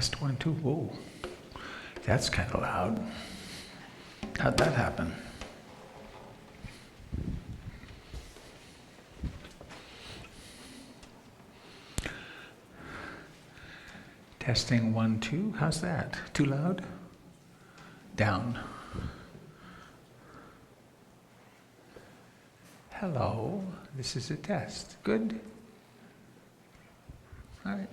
Test 1, 2. Whoa, that's kind of loud. How'd that happen? Testing 1, 2. How's that? Too loud? Down. Hello. This is a test. Good? All right.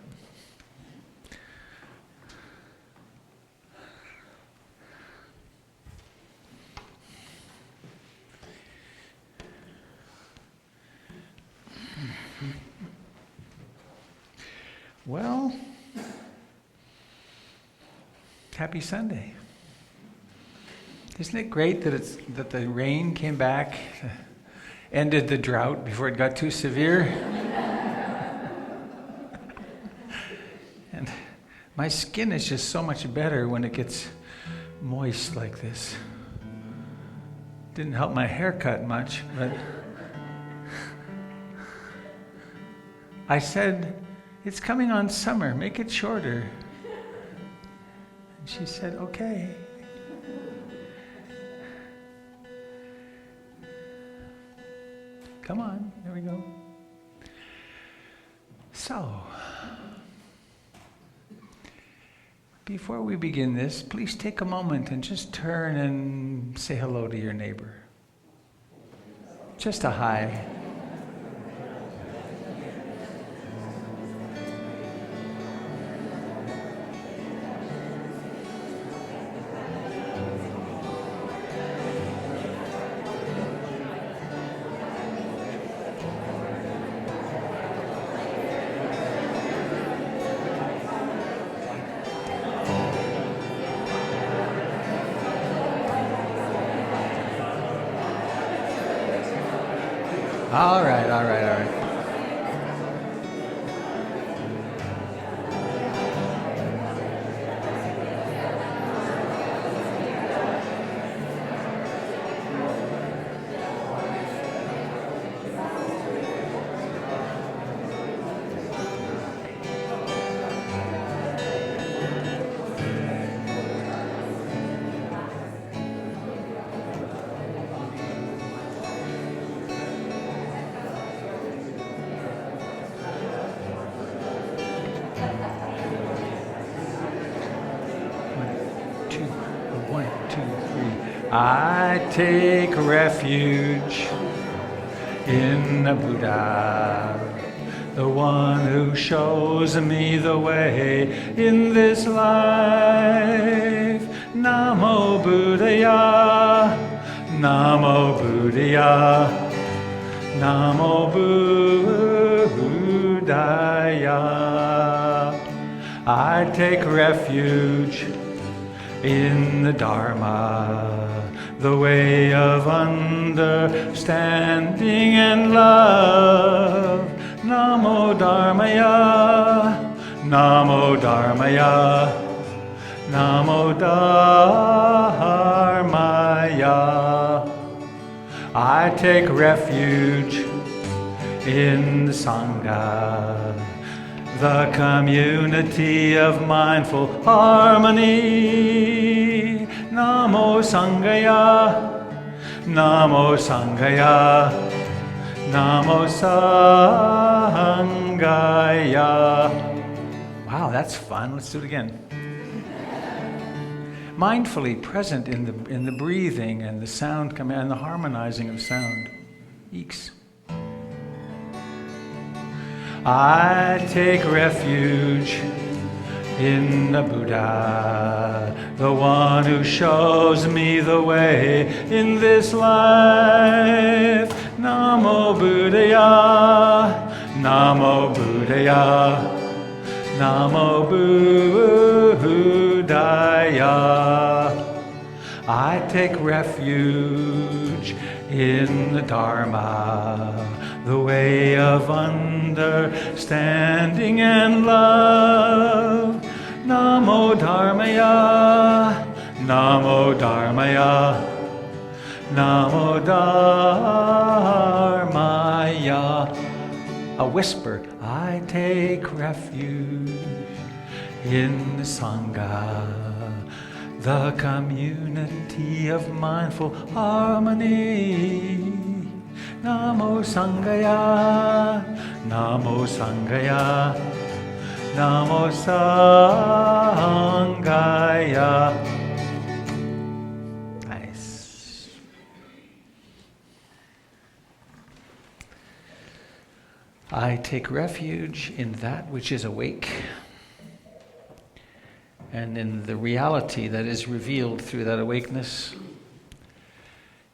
Well, happy Sunday. Isn't it great that the rain came back, ended the drought before it got too severe? And my skin is just so much better when it gets moist like this. Didn't help my haircut much, but I said, "It's coming on summer, make it shorter." And she said, "Okay." Come on, there we go. So, before we begin this, please take a moment and just turn and say hello to your neighbor. Just a hi. All right. I take refuge in the Buddha, the one who shows me the way in this life. Namo Buddhaya, Namo Buddhaya, Namo Buddhaya. I take refuge in the Dharma, the way of understanding and love. Namo Dharmaya, Namo Dharmaya, Namo Dharmaya. I take refuge in the Sangha, the community of mindful harmony. Namo Sanghaya, Namo Sanghaya, Namo Sanghaya. Wow, that's fun. Let's do it again. Mindfully present in the breathing and the sound coming and the harmonizing of sound. Eeks. I take refuge in the Buddha, the one who shows me the way in this life. Namo Buddhaya, Namo Buddhaya, Namo Buddhaya. I take refuge in the Dharma, the way of understanding and love. Namo Dharmaya, Namo Dharmaya, Namo Dharmaya. A whisper, I take refuge in the Sangha, the community of mindful harmony. Namo Sangaya, Namo Sangaya, Namo Sangaya. Nice. I take refuge in that which is awake and in the reality that is revealed through that awakeness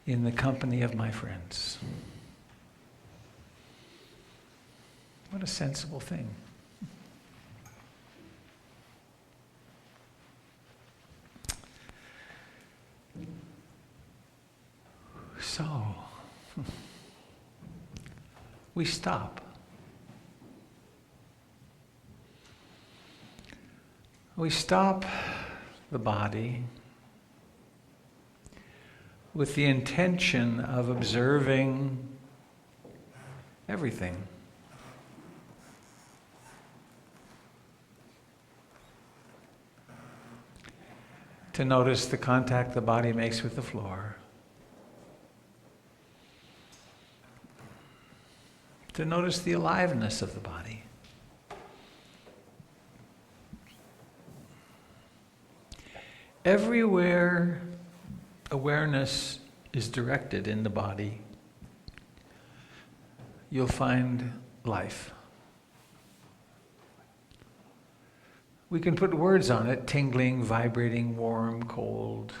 in the company of my friends. What a sensible thing. So, we stop. We stop the body with the intention of observing everything. To notice the contact the body makes with the floor. To notice the aliveness of the body. Everywhere awareness is directed in the body, you'll find life. We can put words on it: tingling, vibrating, warm, cold.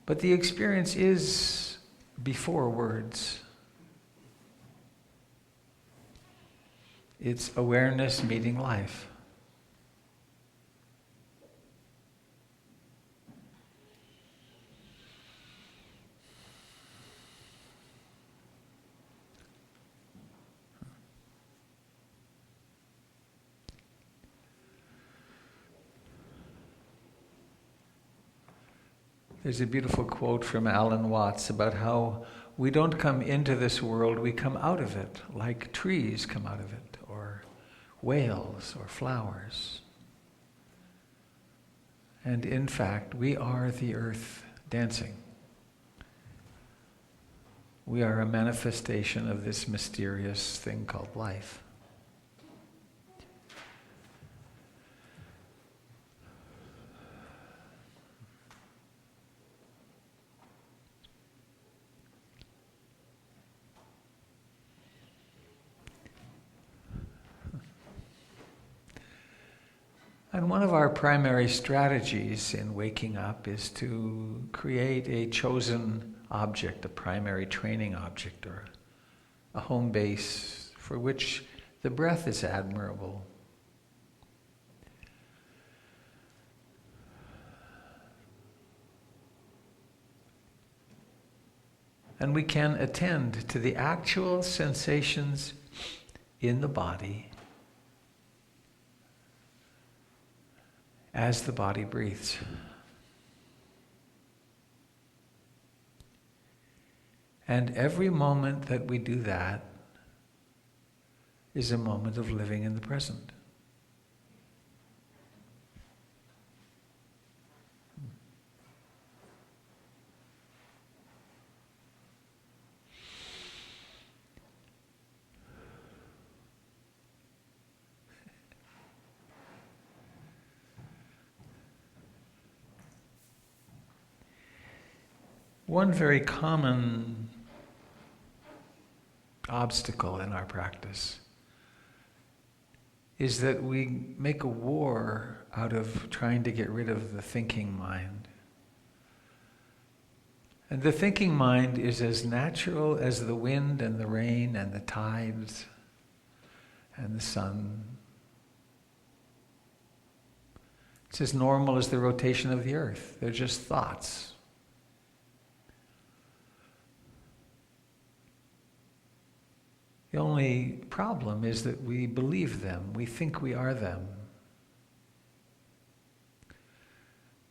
But the experience is before words. It's awareness meeting life. There's a beautiful quote from Alan Watts about how we don't come into this world, we come out of it, like trees come out of it, or whales, or flowers. And in fact, we are the earth dancing. We are a manifestation of this mysterious thing called life. And one of our primary strategies in waking up is to create a chosen object, a primary training object, or a home base for which the breath is admirable. And we can attend to the actual sensations in the body as the body breathes. And every moment that we do that is a moment of living in the present. One very common obstacle in our practice is that we make a war out of trying to get rid of the thinking mind. And the thinking mind is as natural as the wind and the rain and the tides and the sun. It's as normal as the rotation of the earth. They're just thoughts. The only problem is that we believe them. We think we are them.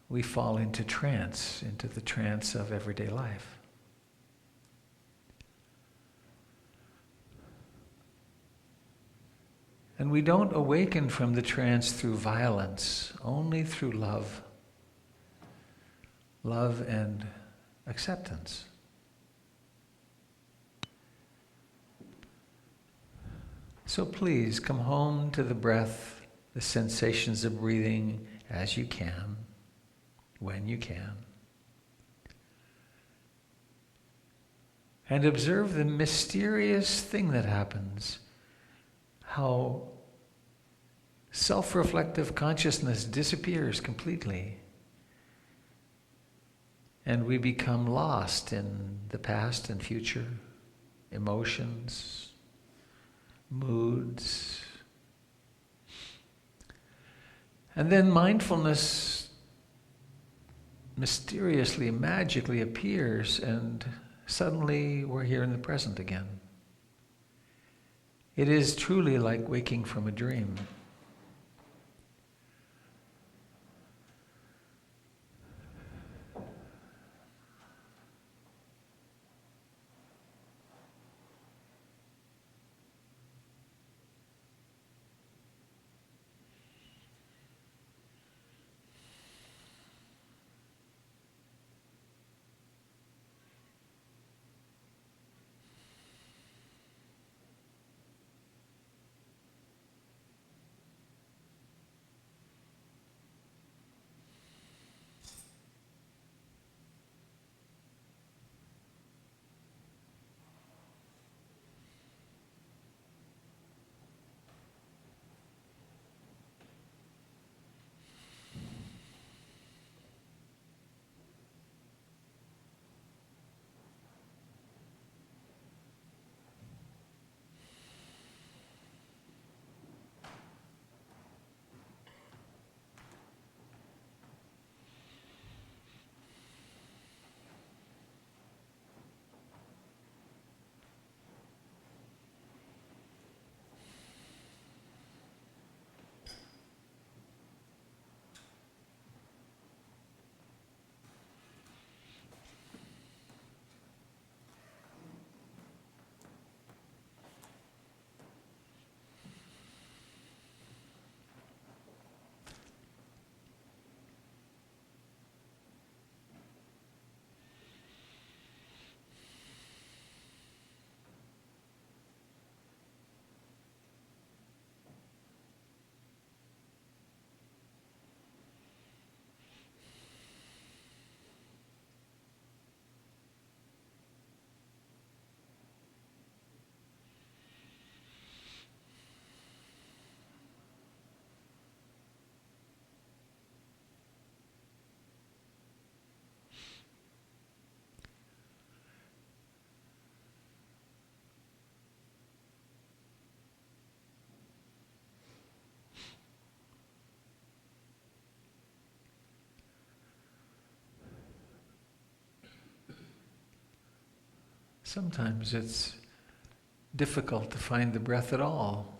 We fall into trance, into the trance of everyday life. And we don't awaken from the trance through violence, only through love. Love and acceptance. So please come home to the breath, the sensations of breathing as you can, when you can. And observe the mysterious thing that happens, how self-reflective consciousness disappears completely. And we become lost in the past and future, emotions, moods. And then mindfulness mysteriously, magically appears, and suddenly we're here in the present again. It is truly like waking from a dream. Sometimes it's difficult to find the breath at all.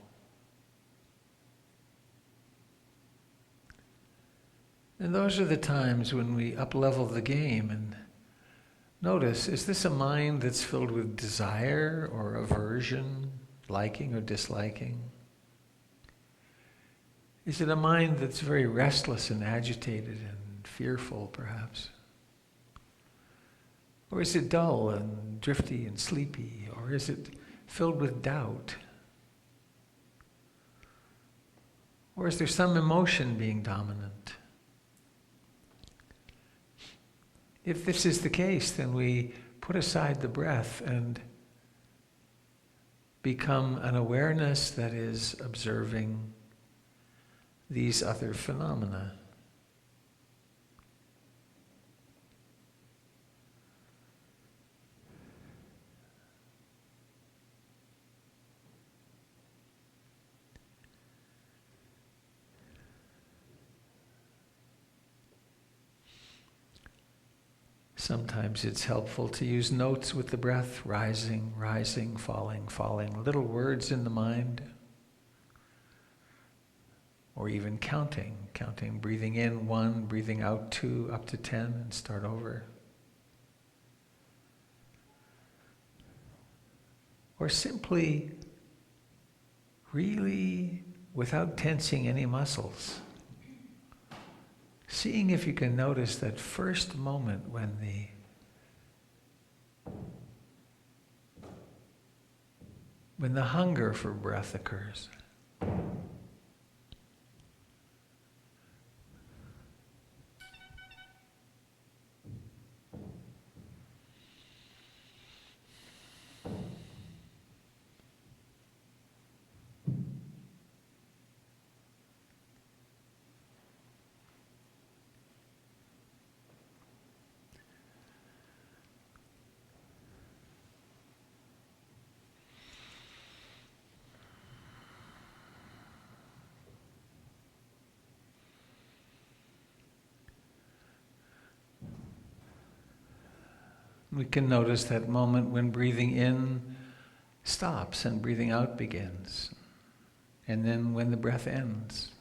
And those are the times when we up-level the game and notice, is this a mind that's filled with desire or aversion, liking or disliking? Is it a mind that's very restless and agitated and fearful, perhaps? Or is it dull and drifty and sleepy? Or is it filled with doubt? Or is there some emotion being dominant? If this is the case, then we put aside the breath and become an awareness that is observing these other phenomena. Sometimes it's helpful to use notes with the breath, rising, rising, falling, falling, little words in the mind, or even counting, breathing in 1, breathing out 2, up to 10, and start over. Or simply really without tensing any muscles. Seeing if you can notice that first moment when the hunger for breath occurs. We can notice that moment when breathing in stops and breathing out begins, and then when the breath ends.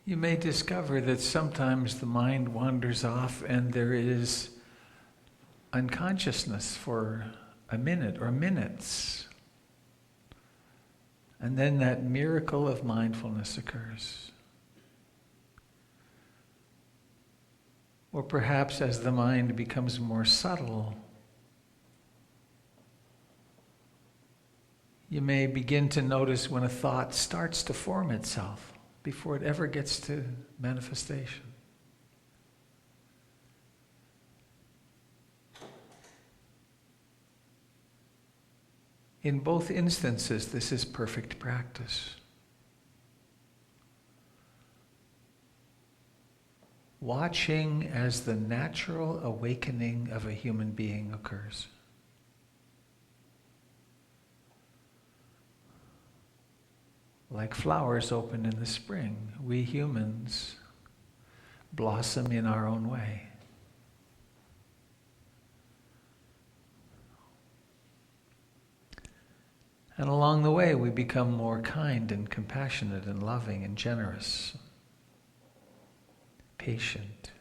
You may discover that sometimes the mind wanders off and there is unconsciousness for a minute or minutes. And then that miracle of mindfulness occurs. Or perhaps as the mind becomes more subtle, you may begin to notice when a thought starts to form itself before it ever gets to manifestation. In both instances, this is perfect practice. Watching as the natural awakening of a human being occurs. Like flowers open in the spring, we humans blossom in our own way. And along the way, we become more kind and compassionate and loving and generous, patient.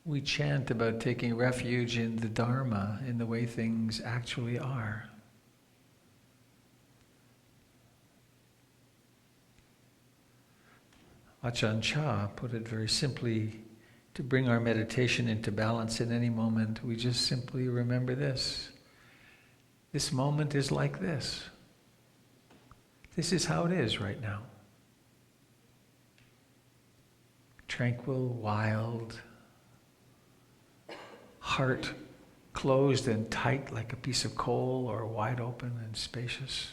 We chant about taking refuge in the Dharma, in the way things actually are. Ajahn Chah put it very simply: to bring our meditation into balance in any moment, we just simply remember this. This moment is like this. This is how it is right now. Tranquil, wild, heart closed and tight like a piece of coal, or wide open and spacious.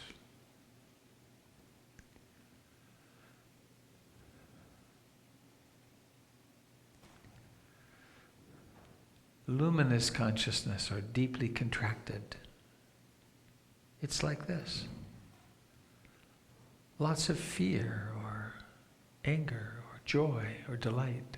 Luminous consciousness, or deeply contracted. It's like this. Lots of fear, or anger, or joy, or delight.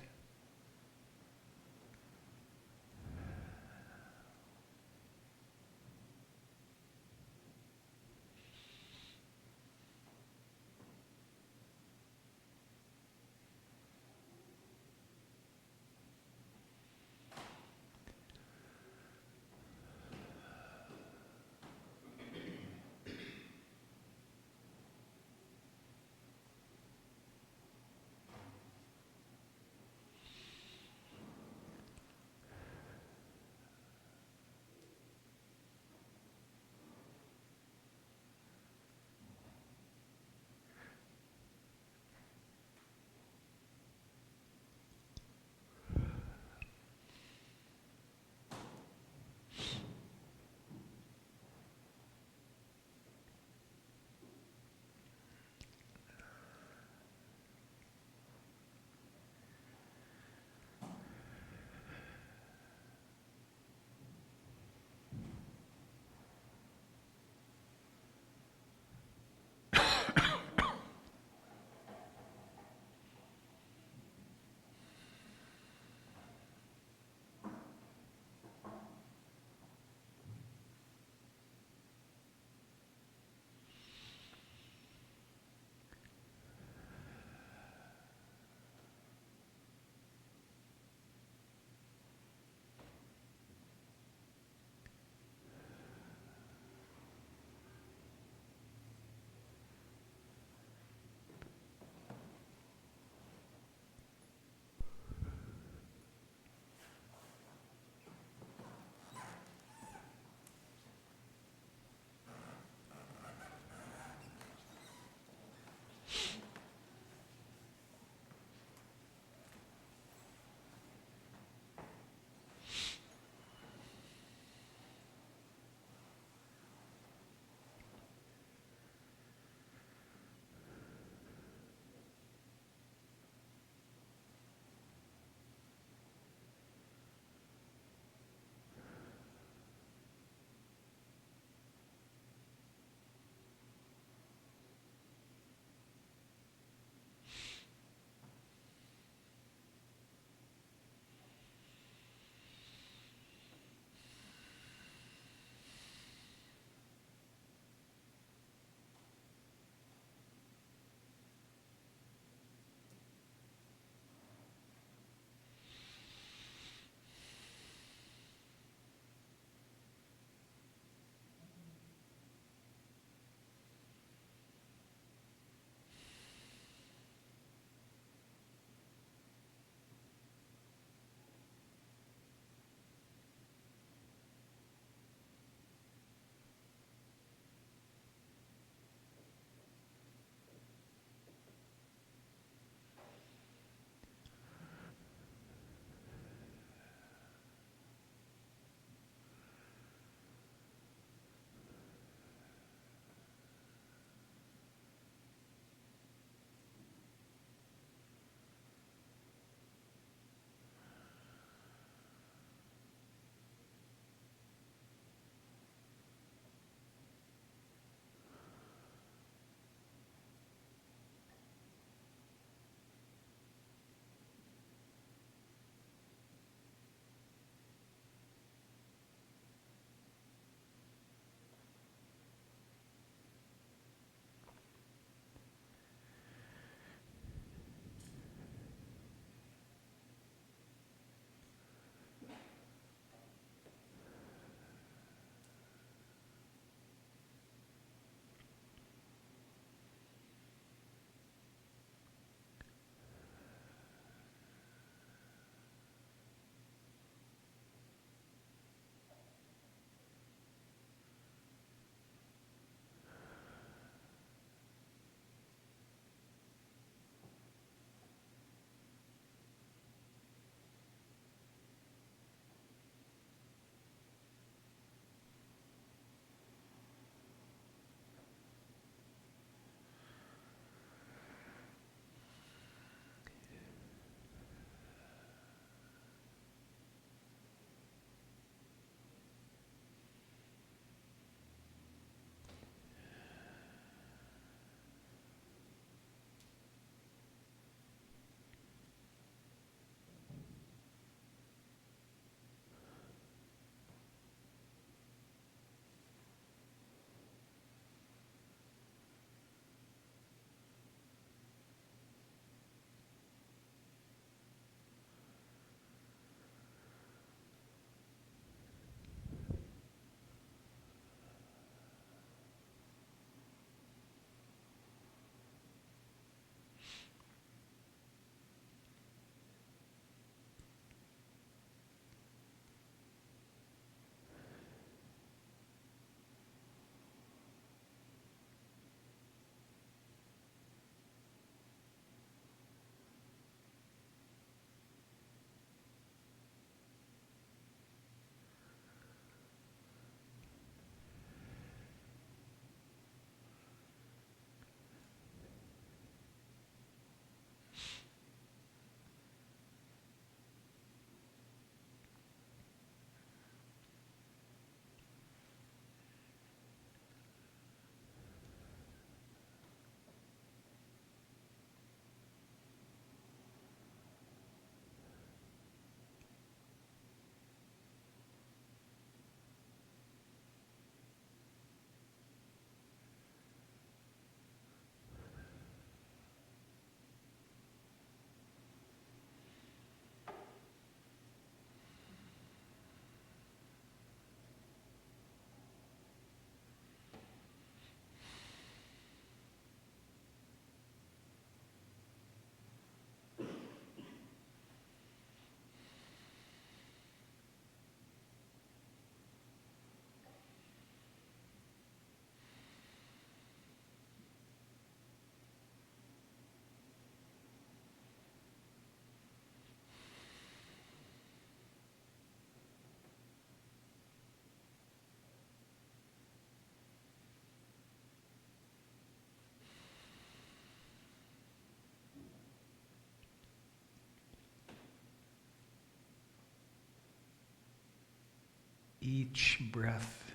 each breath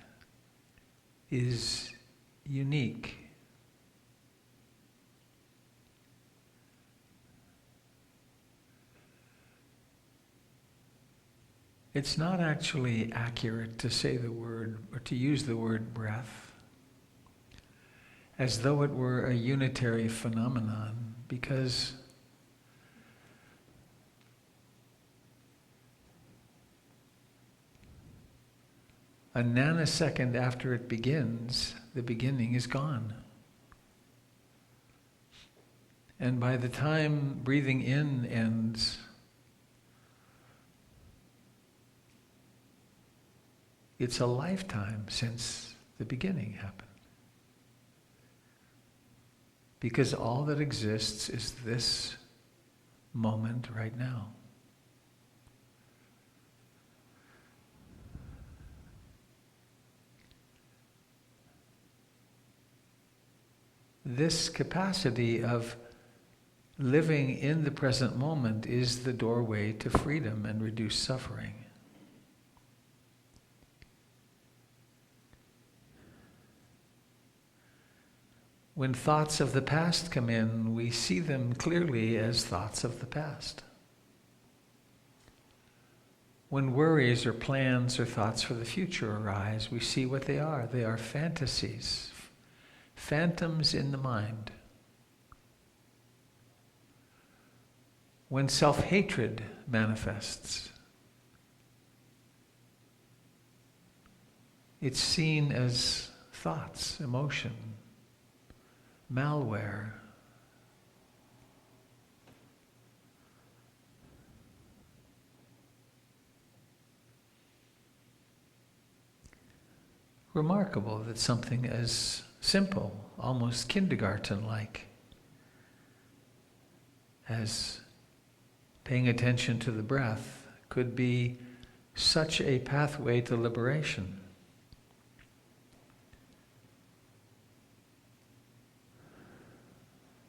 is unique. It's not actually accurate to say the word, or to use the word breath, as though it were a unitary phenomenon, because a nanosecond after it begins, the beginning is gone. And by the time breathing in ends, it's a lifetime since the beginning happened. Because all that exists is this moment right now. This capacity of living in the present moment is the doorway to freedom and reduced suffering. When thoughts of the past come in, we see them clearly as thoughts of the past. When worries or plans or thoughts for the future arise, we see what they are. They are fantasies, phantoms in the mind. When self-hatred manifests, it's seen as thoughts, emotion, malware. Remarkable that something as simple, almost kindergarten-like, as paying attention to the breath could be such a pathway to liberation.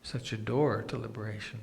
Such a door to liberation.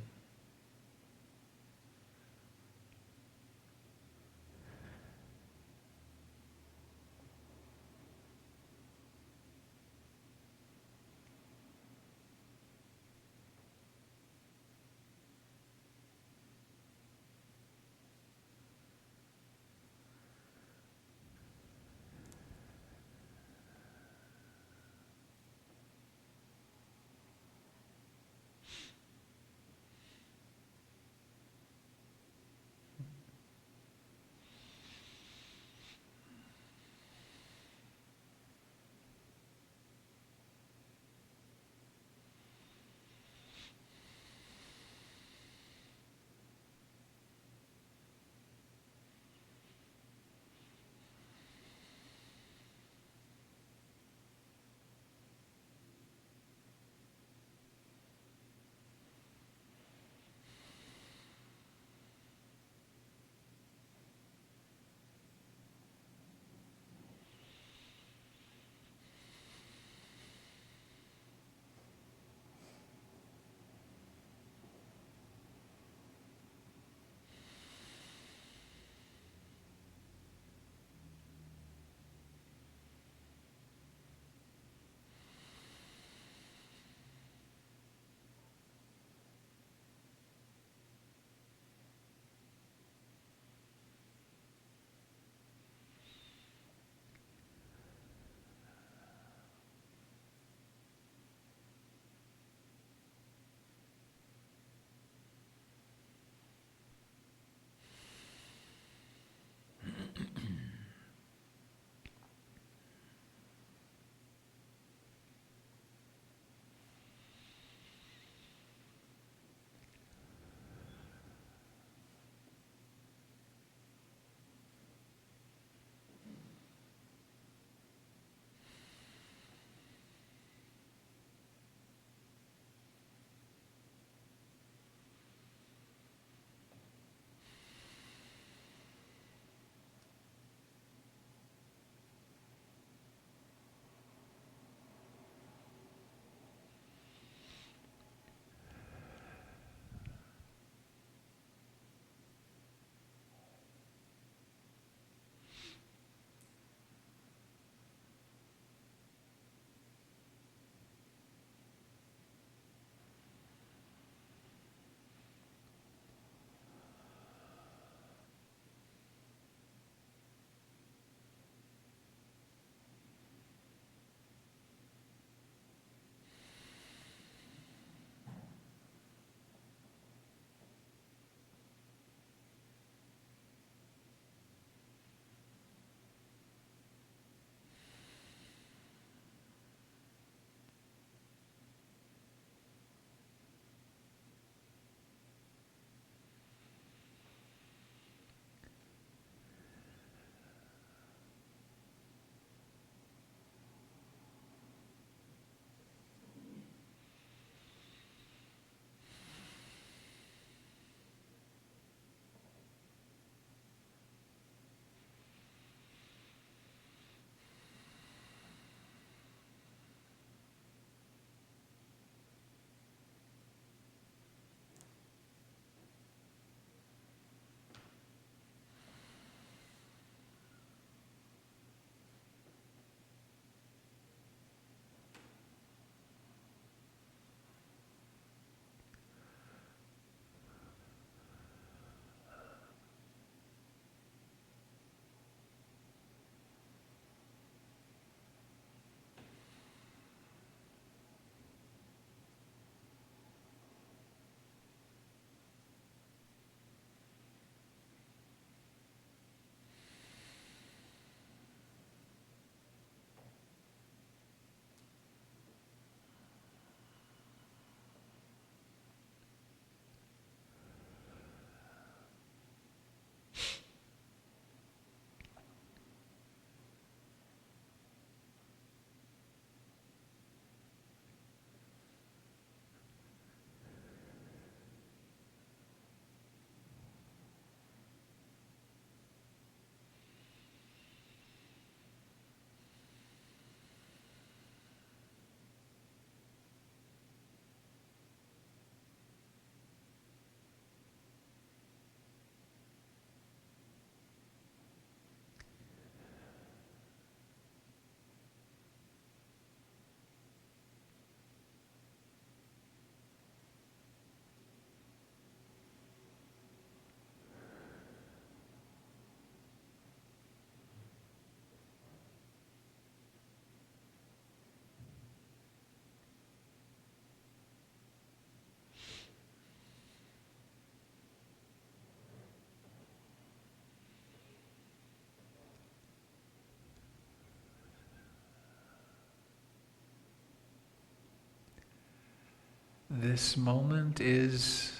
this moment is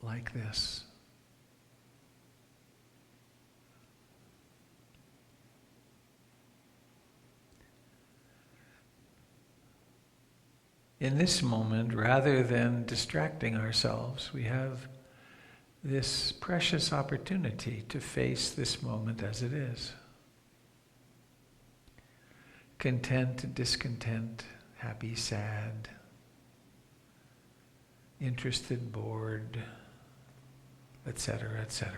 like this. In this moment, rather than distracting ourselves, we have this precious opportunity to face this moment as it is. Content, discontent, happy, sad, interested, bored, etc., etc.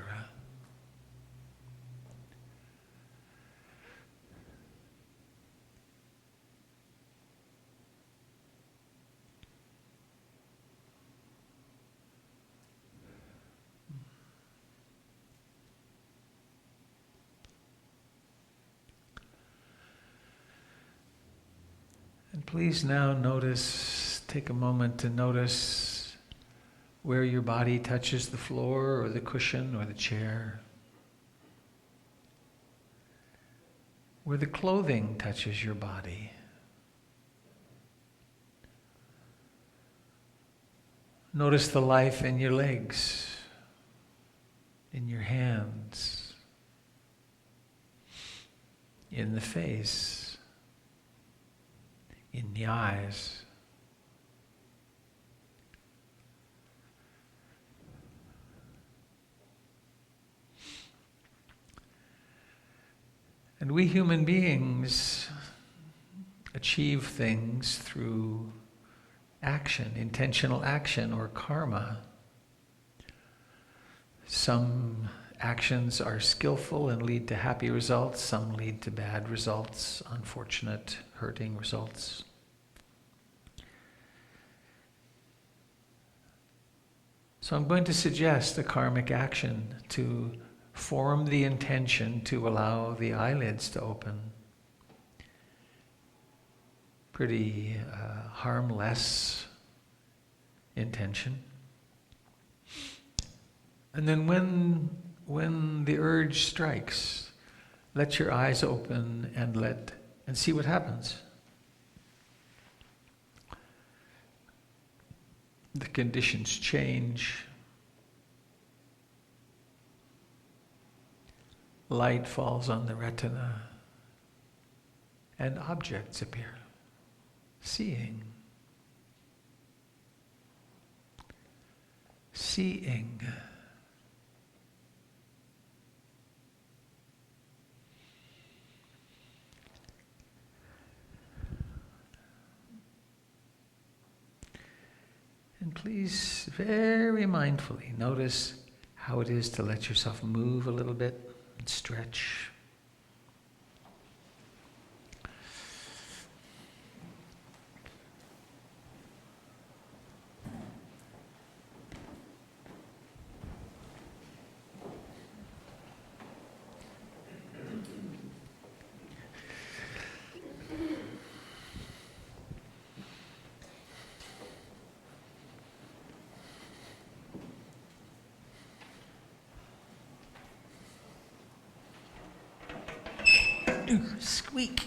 And please now take a moment to notice where your body touches the floor or the cushion or the chair. Where the clothing touches your body. Notice the life in your legs, in your hands, in the face, in the eyes. And we human beings achieve things through action, intentional action or karma. Some actions are skillful and lead to happy results, some lead to bad results, unfortunate, hurting results. So I'm going to suggest a karmic action to form the intention to allow the eyelids to open. Pretty harmless intention. And then when the urge strikes, let your eyes open and see what happens. The conditions change. Light falls on the retina, and objects appear. Seeing. And please, very mindfully, notice how it is to let yourself move a little bit and stretch. Squeak.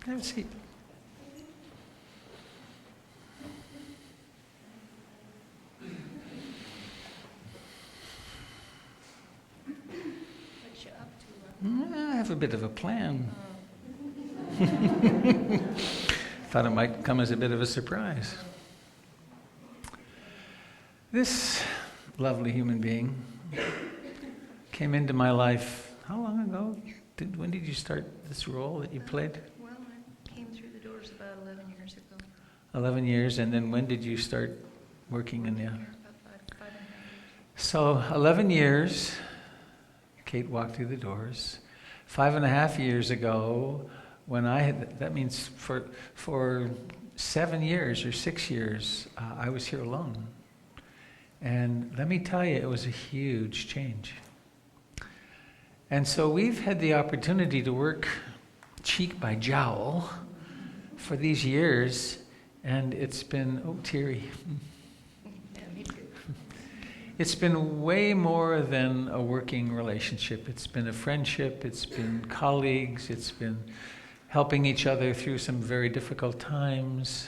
Have a seat. I have a bit of a plan. Thought it might come as a bit of a surprise. This lovely human being came into my life, how long ago? When did you start this role that you played? Well, I came through the doors about 11 years ago. 11 years, and then when did you start working in the... About five and a half years. So 11 years, Kate walked through the doors. 5.5 years ago, when that means for 7 years or 6 years, I was here alone. And let me tell you, it was a huge change. And so we've had the opportunity to work cheek by jowl for these years, and it's been, oh, teary. Yeah, me too. It's been way more than a working relationship. It's been a friendship, it's been colleagues, it's been helping each other through some very difficult times.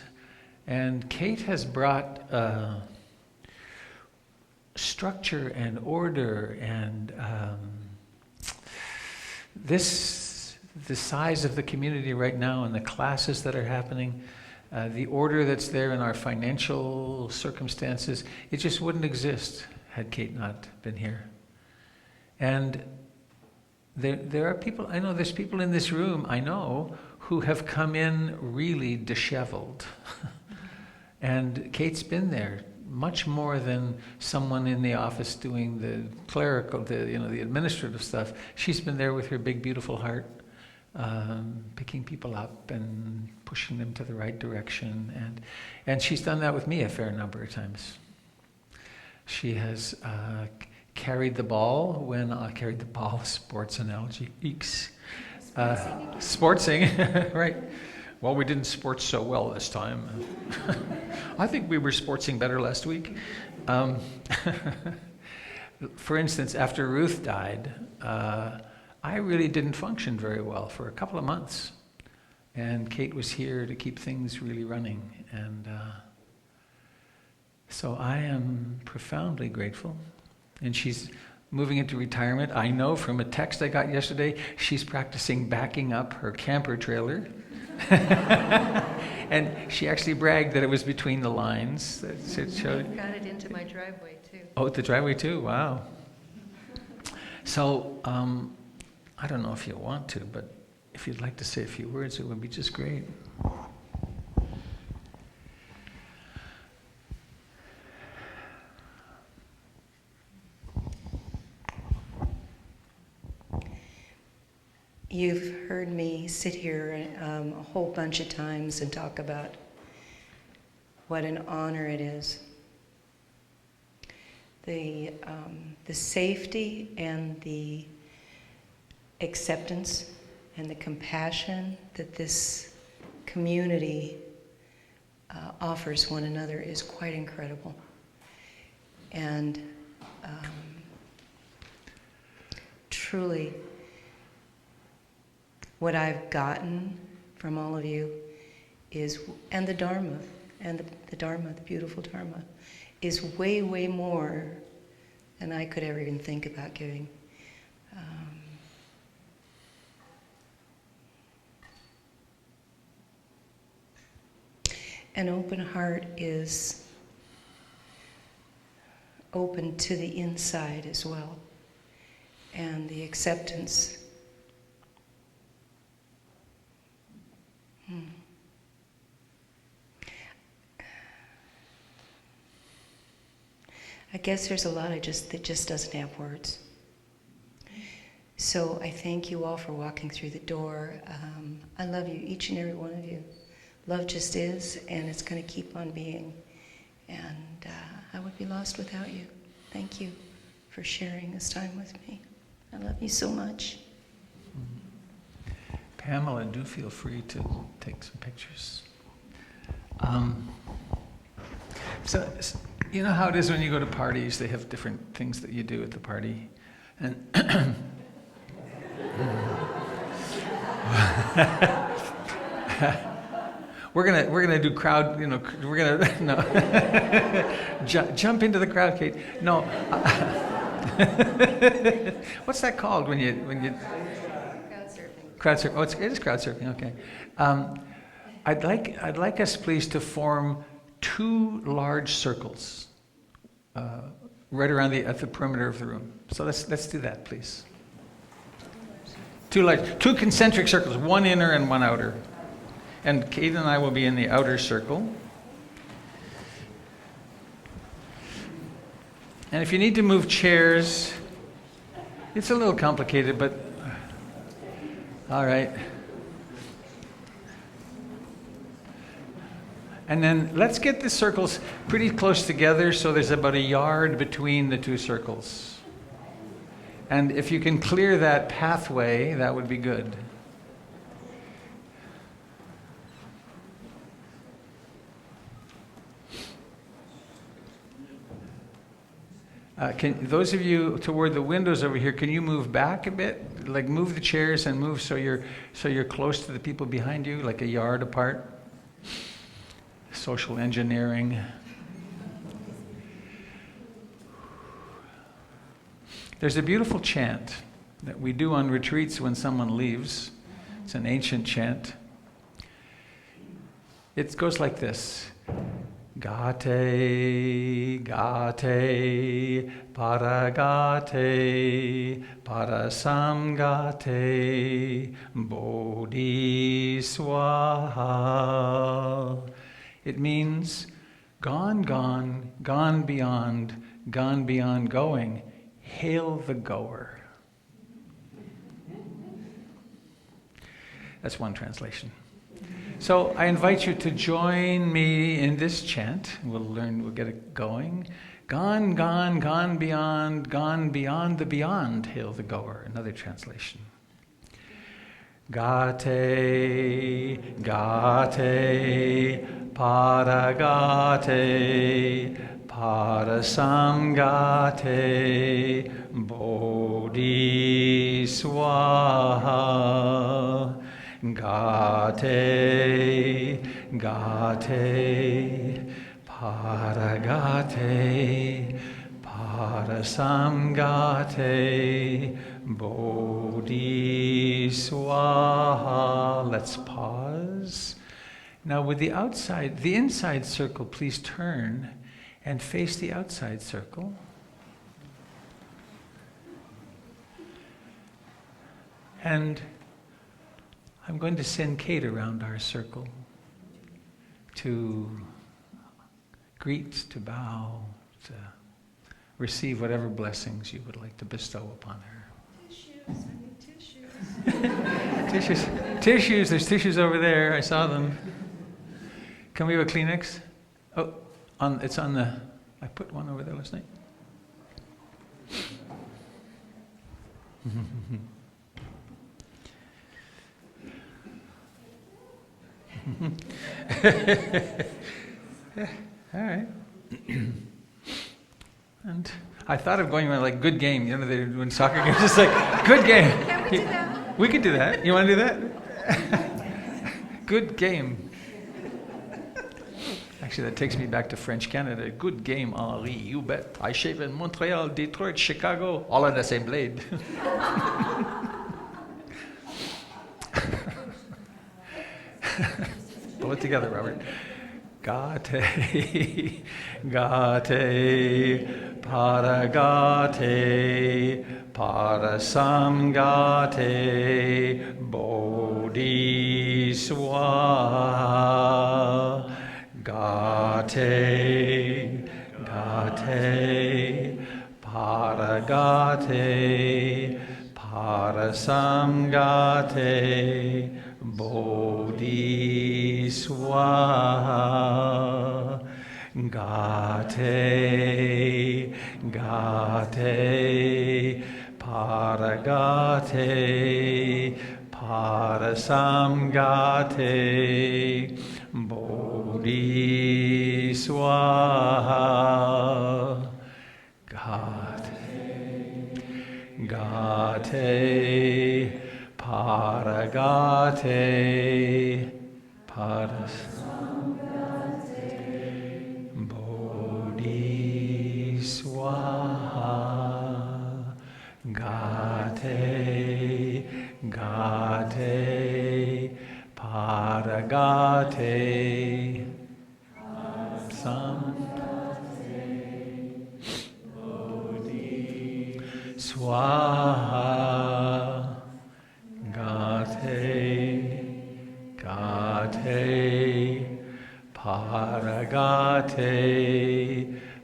And Kate has brought structure and order and the size of the community right now and the classes that are happening, the order that's there in our financial circumstances, it just wouldn't exist had Kate not been here. And there are people, I know there's people in this room, I know, who have come in really disheveled. And Kate's been there much more than someone in the office doing the clerical, the administrative stuff. She's been there with her big, beautiful heart, picking people up and pushing them to the right direction. And she's done that with me a fair number of times. She has carried the ball when I carried the ball, sports analogy, eeks. Sportsing, right. Well, we didn't sports so well this time. I think we were sportsing better last week. For instance, after Ruth died, I really didn't function very well for a couple of months. And Kate was here to keep things really running. And so I am profoundly grateful. And she's moving into retirement. I know from a text I got yesterday, she's practicing backing up her camper trailer. And she actually bragged that it was between the lines. It showed. I got it into my driveway too. Oh, the driveway too? Wow. So, I don't know if you want to, but if you'd like to say a few words, it would be just great. You've heard me sit here a whole bunch of times and talk about what an honor it is. The safety and the acceptance and the compassion that this community offers one another is quite incredible. And truly, what I've gotten from all of you is, and the Dharma, and the Dharma, the beautiful Dharma, is way, way more than I could ever even think about giving. An open heart is open to the inside as well, and the acceptance. I guess there's a lot that just doesn't have words. So I thank you all for walking through the door. I love you, each and every one of you. Love just is, and it's going to keep on being. And I would be lost without you. Thank you for sharing this time with me. I love you so much. Pamela, do feel free to take some pictures. So you know how it is when you go to parties, they have different things that you do at the party. And we're gonna do crowd, we're gonna no. Jump into the crowd, Kate. No. What's that called when you Crowd surfing. crowd surfing? Oh, it is crowd surfing. Okay. I'd like us, please, to form 2 large circles right around at the perimeter of the room. So let's do that, please. 2 concentric circles, one inner and one outer. And Kate and I will be in the outer circle. And if you need to move chairs, it's a little complicated, but all right. And then let's get the circles pretty close together so there's about a yard between the 2 circles. And if you can clear that pathway, that would be good. Those of you toward the windows over here, can you move back a bit? Like move the chairs and move so you're close to the people behind you, like a yard apart. Social engineering. There's a beautiful chant that we do on retreats when someone leaves. It's an ancient chant. It goes like this. Gate, gate, paragate, parasamgate, bodhiswaha. It means gone, gone, gone beyond going. Hail the goer. That's one translation. So I invite you to join me in this chant. We'll get it going. Gone, gone, gone beyond the beyond, hail the goer. Another translation. Gate, gate, paragate, parasamgate, bodhiswaha. Gate, gate, paragate, parasamgate, bodhiswaha. Let's pause. Now with the inside circle, please turn and face the outside circle. And I'm going to send Kate around our circle to greet, to bow, to receive whatever blessings you would like to bestow upon her. Tissues, I need tissues. Tissues, there's tissues over there, I saw them. Can we have a Kleenex? Oh, it's on the, I put one over there last night. All right. And I thought of going like good game. You know, they when soccer games, just like good game. Can we do that? We could do that. You want to do that? Good game. Actually, that takes me back to French Canada. Good game, Henri. You bet. I shave in Montreal, Detroit, Chicago, all on the same blade. Pull it together, Robert. Gate, gate, paragate, parasamgate, bodhiswaha. Gate, gate, paragate, parasamgate, bodhiswaha. Gate, gate, paragate, parasamgate, bodhiswaha. Gate, gate, paragate, parasamgate, bodhiswaha. Gate, gate, paragate, parasamgate, bodhiswaha. Gate, gate, paragate,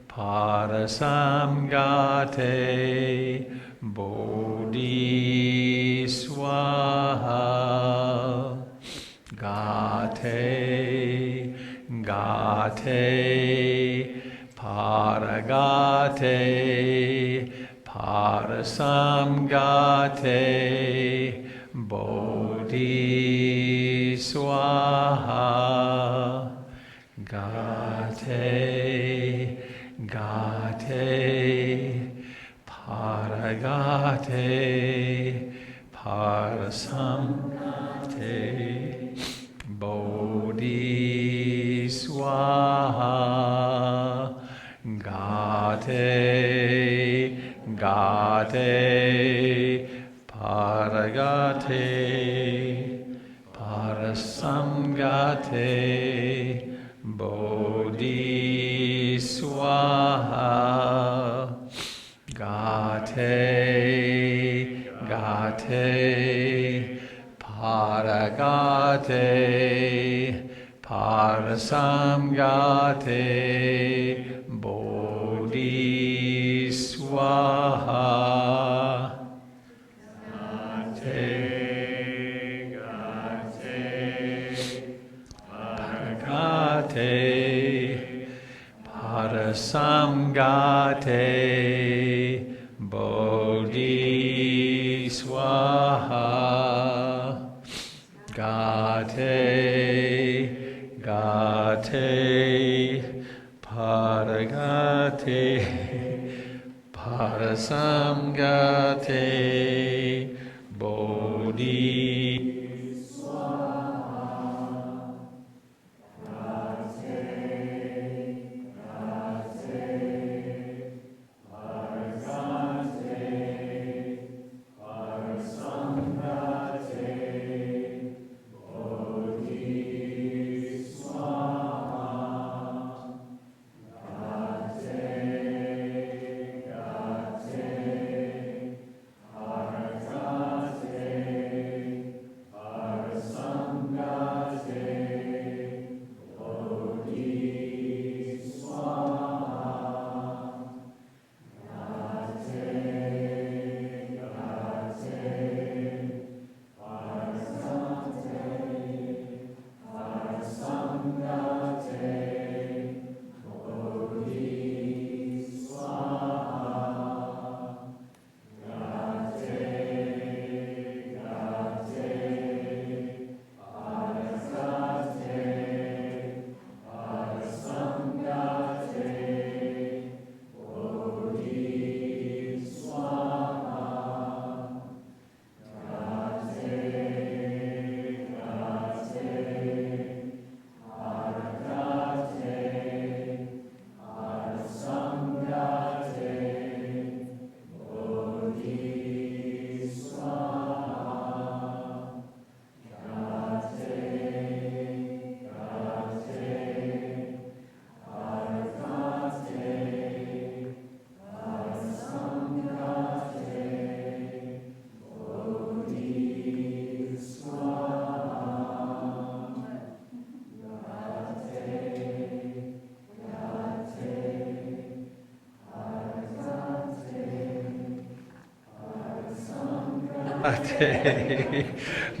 parasamgate, bodhiswaha. Gate, gate, paragate, parasamgate, bodhiswaha. Gate, gate, Paragate, Parasamgate, Bodhi Swaha, Gate, Gate, Paragate, Parasamgate, Bodhi Swaha, Gate, Gate, Paragate, Parasamgate, Bodhi Swaha. Gate, Gate, Paragate, Parasamgate, Bodhi Swaha. Gate, Gate, Paragate, Parasamgate, Bodhi.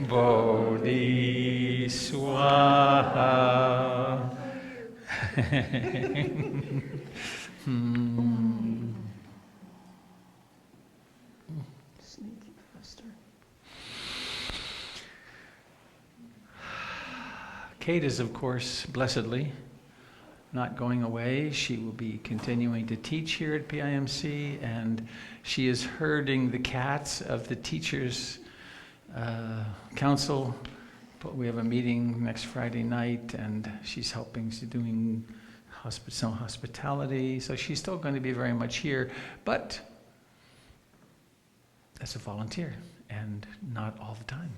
Bodhi Swaha. Sneaky faster. Kate is, of course, blessedly not going away. She will be continuing to teach here at PIMC, and she is herding the cats of the Teachers Council. But we have a meeting next Friday night, and she's helping, she's doing some hospitality, so she's still going to be very much here, but as a volunteer, and not all the time.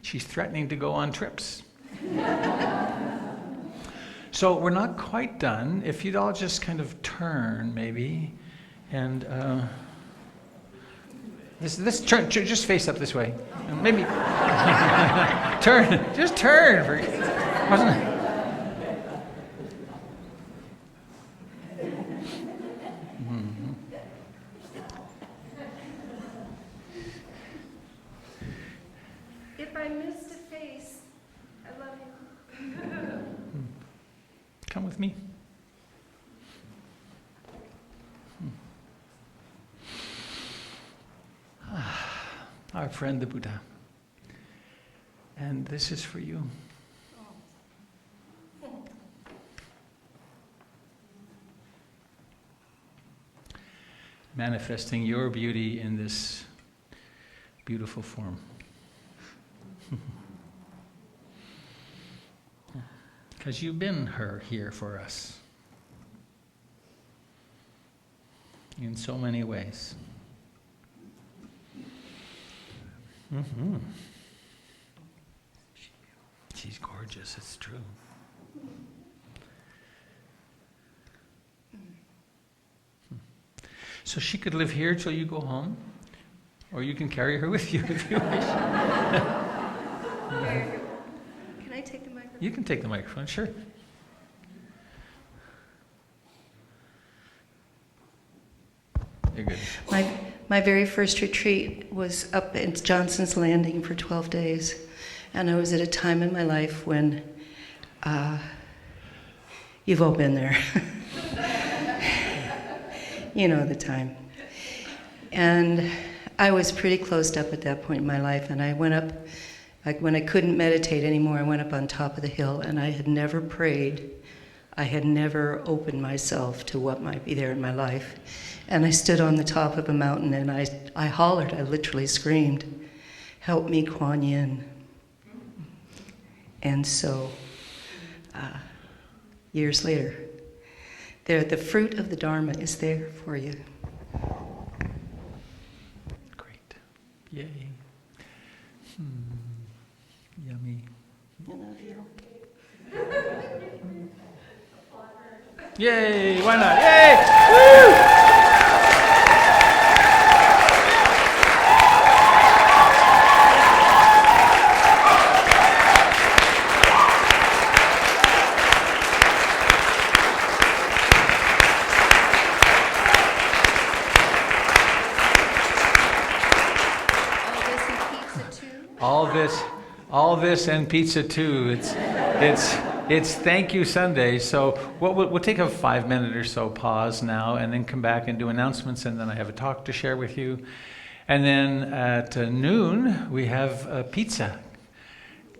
She's threatening to go on trips. So we're not quite done. If you'd all just kind of turn, maybe, and this turn, just face up this way. Maybe turn, just turn. Wasn't it? If I missed a face, I love you. Come with me. Our friend the Buddha. And this is for you. manifesting your beauty in this beautiful form. Because you've been here for us in so many ways. Mm-hmm. She's gorgeous, it's true. So she could live here till you go home, or you can carry her with you if you wish. Can I take the microphone? You can take the microphone, sure. You're good. My very first retreat was up at Johnson's Landing for 12 days, and I was at a time in my life when you've all been there. You know the time. And I was pretty closed up at that point in my life, and I went up, like when I couldn't meditate anymore, I went up on top of the hill, and I had never prayed. I had never opened myself to what might be there in my life. And I stood on the top of a mountain, and I hollered, I literally screamed, "Help me, Kuan Yin." And so, years later, the fruit of the Dharma is there for you. Great. Yay. Yummy. I love you. Yay! Why not? Yay! Woo! All this and pizza too. It's Thank You Sunday. So we'll take a 5-minute or so pause now, and then come back and do announcements, and then I have a talk to share with you. And then at noon we have pizza,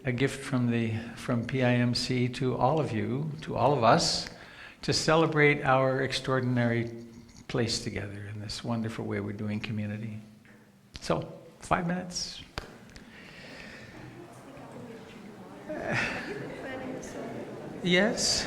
a gift from PIMC to all of you, to all of us, to celebrate our extraordinary place together in this wonderful way we're doing community. So 5 minutes. Yes.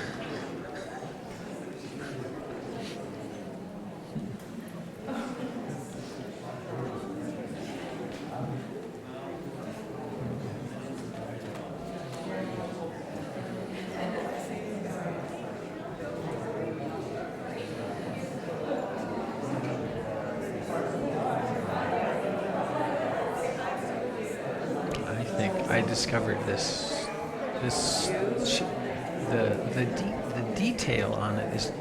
I think I discovered the detail on it is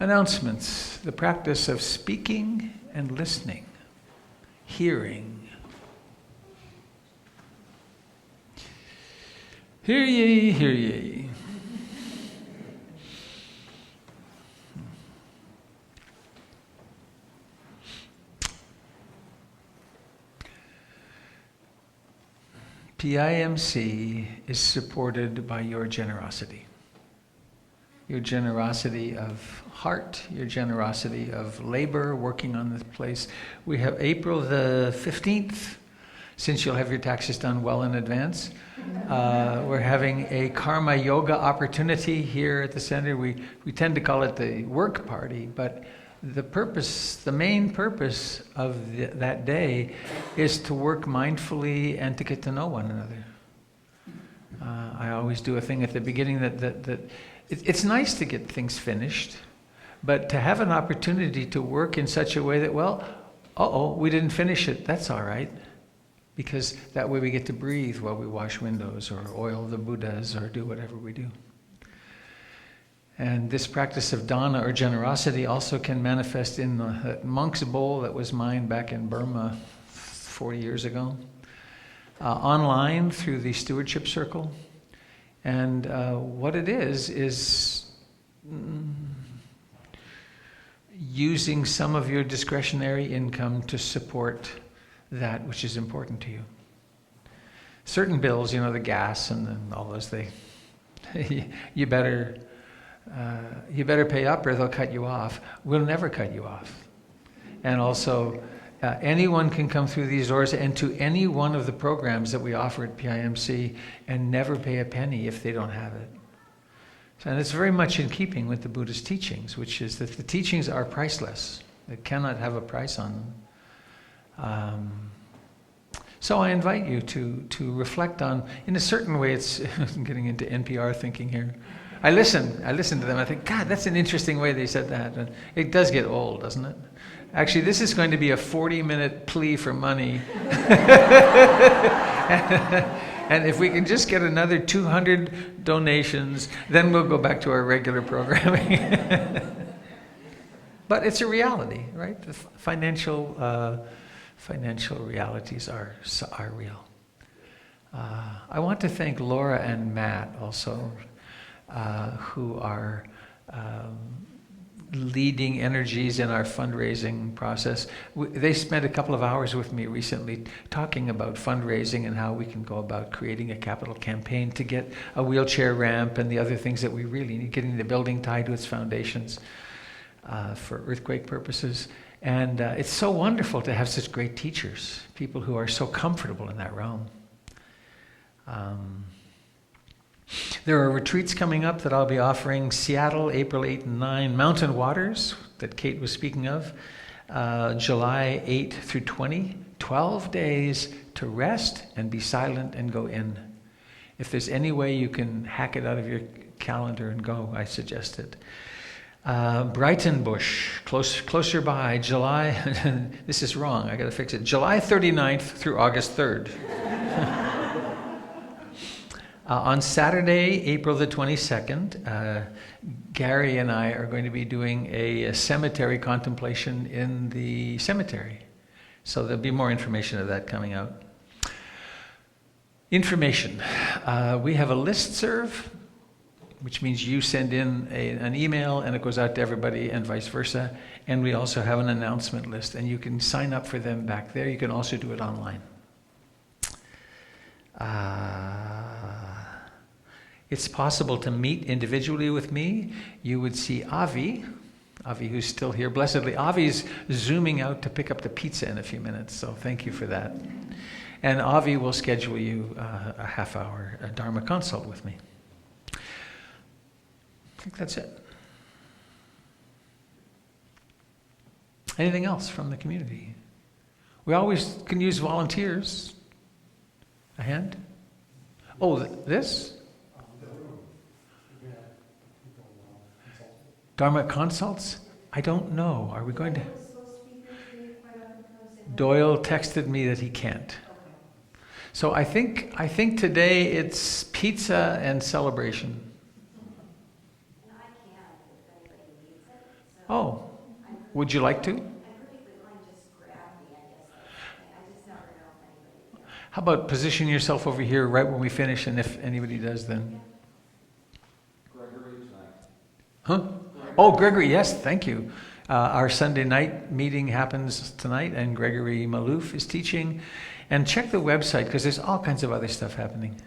Announcements. The practice of speaking and listening. Hearing. Hear ye, hear ye. PIMC is supported by your generosity. Your generosity of heart, your generosity of labor working on this place. We have April the 15th, since you'll have your taxes done well in advance. We're having a karma yoga opportunity here at the center. We tend to call it the work party, but the main purpose of that day is to work mindfully and to get to know one another. I always do a thing at the beginning that it's nice to get things finished, but to have an opportunity to work in such a way that, we didn't finish it, that's all right. Because that way we get to breathe while we wash windows or oil the Buddhas or do whatever we do. And this practice of dana or generosity also can manifest in the monk's bowl that was mine back in Burma 40 years ago. Online through the stewardship circle. And what it is using some of your discretionary income to support that which is important to you. Certain bills, the gas and all those things, you better pay up or they'll cut you off. We'll never cut you off. And also, anyone can come through these doors and to any one of the programs that we offer at PIMC and never pay a penny if they don't have it. And it's very much in keeping with the Buddha's teachings, which is that the teachings are priceless. They cannot have a price on them. So I invite you to reflect on, in a certain way, it's getting into NPR thinking here. I listen to them, I think, God, that's an interesting way they said that. And it does get old, doesn't it? Actually, this is going to be a 40-minute plea for money. And if we can just get another 200 donations, then we'll go back to our regular programming. But it's a reality, right? The financial realities are real. I want to thank Laura and Matt also, who are leading energies in our fundraising process. They spent a couple of hours with me recently talking about fundraising and how we can go about creating a capital campaign to get a wheelchair ramp and the other things that we really need, getting the building tied to its foundations for earthquake purposes. And it's so wonderful to have such great teachers, people who are so comfortable in that realm. There are retreats coming up that I'll be offering. Seattle, April 8 and 9. Mountain Waters, that Kate was speaking of, July 8 through 20. 12 days to rest and be silent and go in. If there's any way you can hack it out of your calendar and go, I suggest it. Brighton Bush, closer by, July, this is wrong, I gotta fix it, July 39th through August 3rd. On Saturday, April the 22nd, Gary and I are going to be doing a cemetery contemplation in the cemetery. So there'll be more information of that coming out. Information. We have a listserv, which means you send in an email and it goes out to everybody and vice versa. And we also have an announcement list and you can sign up for them back there. You can also do it online. It's possible to meet individually with me. You would see Avi who's still here, blessedly. Avi's zooming out to pick up the pizza in a few minutes, so thank you for that. And Avi will schedule you a half-hour Dharma consult with me. I think that's it. Anything else from the community? We always can use volunteers. A hand? Oh, this? Dharma consults? I don't know. Are we going to? Doyle texted me that he can't. So I think today it's pizza and celebration. Oh, would you like to? I'm perfectly willing, just grab me, I guess that's the thing. I just never know if anybody can. How about position yourself over here right when we finish, and if anybody does, then. Gregory tonight. Huh? Oh, Gregory, yes, thank you. Our Sunday night meeting happens tonight, and Gregory Malouf is teaching. And check the website, because there's all kinds of other stuff happening.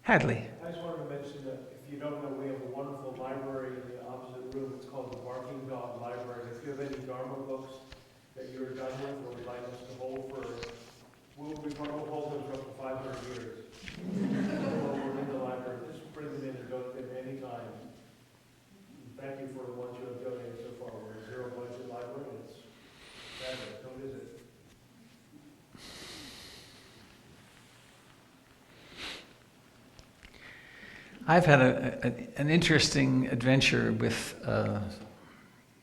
Hadley. I just wanted to mention that if you don't know, we have a wonderful library in the opposite room. It's called the Barking Dog Library. If you have any Dharma books that you're done with or would like us to hold for, we'll hold them for up to 500 years. We're in the library. Just bring them in and donate them anytime. Thank you for the ones you have donated so far. We're a zero budget library. It's fabulous. Come visit. I've had an interesting adventure with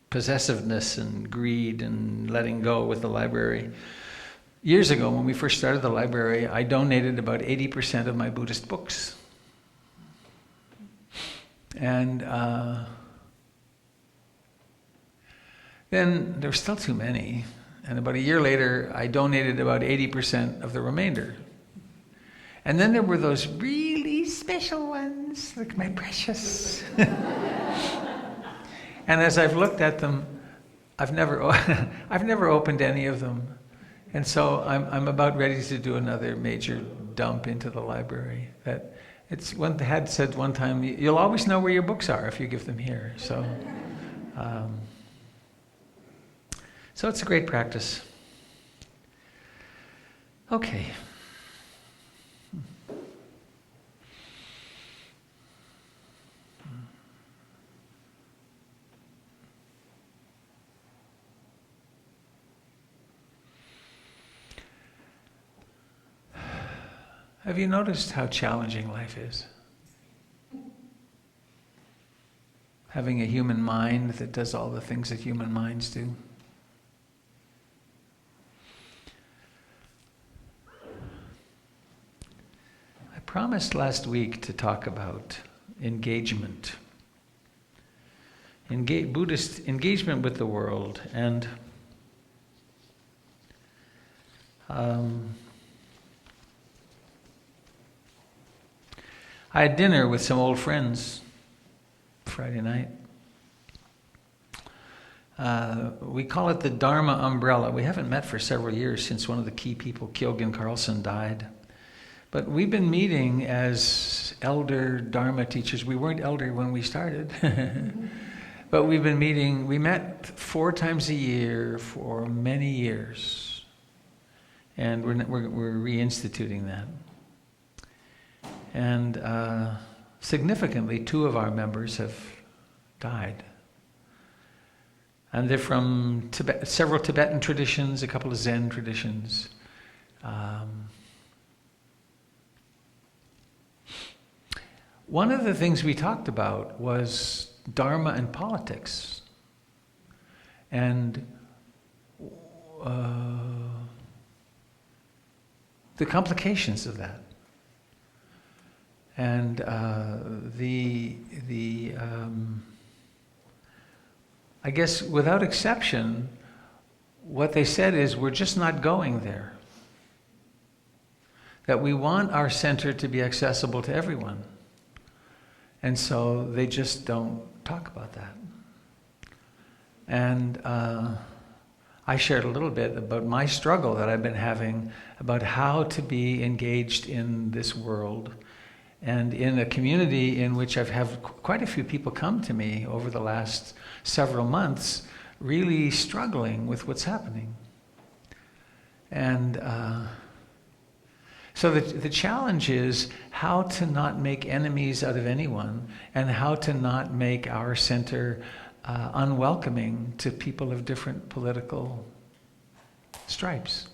possessiveness and greed and letting go with the library. Years ago, when we first started the library, I donated about 80% of my Buddhist books. And then there were still too many. And about a year later, I donated about 80% of the remainder. And then there were those really special ones, like my precious. And as I've looked at them, I've never opened any of them. And so I'm about ready to do another major dump into the library. That it's one had said one time, you'll always know where your books are if you give them here. So it's a great practice. Okay. Have you noticed how challenging life is? Having a human mind that does all the things that human minds do. I promised last week to talk about engagement. Buddhist engagement with the world. And I had dinner with some old friends Friday night. We call it the Dharma umbrella. We haven't met for several years since one of the key people, Kyogen Carlson, died. But we've been meeting as elder Dharma teachers. We weren't elder when we started. But we've been meeting. We met 4 times a year for many years. And we're reinstituting that. And significantly, 2 of our members have died. And they're from several Tibetan traditions, a couple of Zen traditions. One of the things we talked about was Dharma and Politics. And the complications of that. And I guess without exception, what they said is we're just not going there. That we want our center to be accessible to everyone. And so they just don't talk about that. And I shared a little bit about my struggle that I've been having about how to be engaged in this world. And in a community in which I've had quite a few people come to me over the last several months, really struggling with what's happening. And so the challenge is how to not make enemies out of anyone, and how to not make our center unwelcoming to people of different political stripes.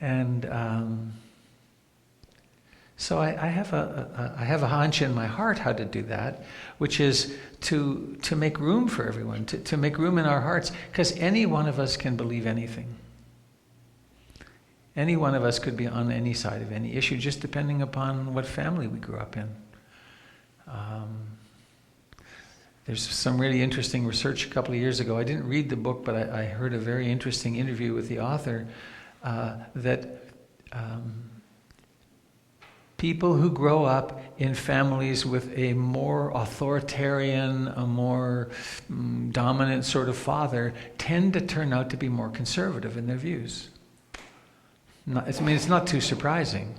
And so I have a hunch in my heart how to do that, which is to make room for everyone, to make room in our hearts, because any one of us can believe anything. Any one of us could be on any side of any issue, just depending upon what family we grew up in. There's some really interesting research a couple of years ago. I didn't read the book, but I heard a very interesting interview with the author that people who grow up in families with a more authoritarian, a more dominant sort of father tend to turn out to be more conservative in their views. It's not too surprising.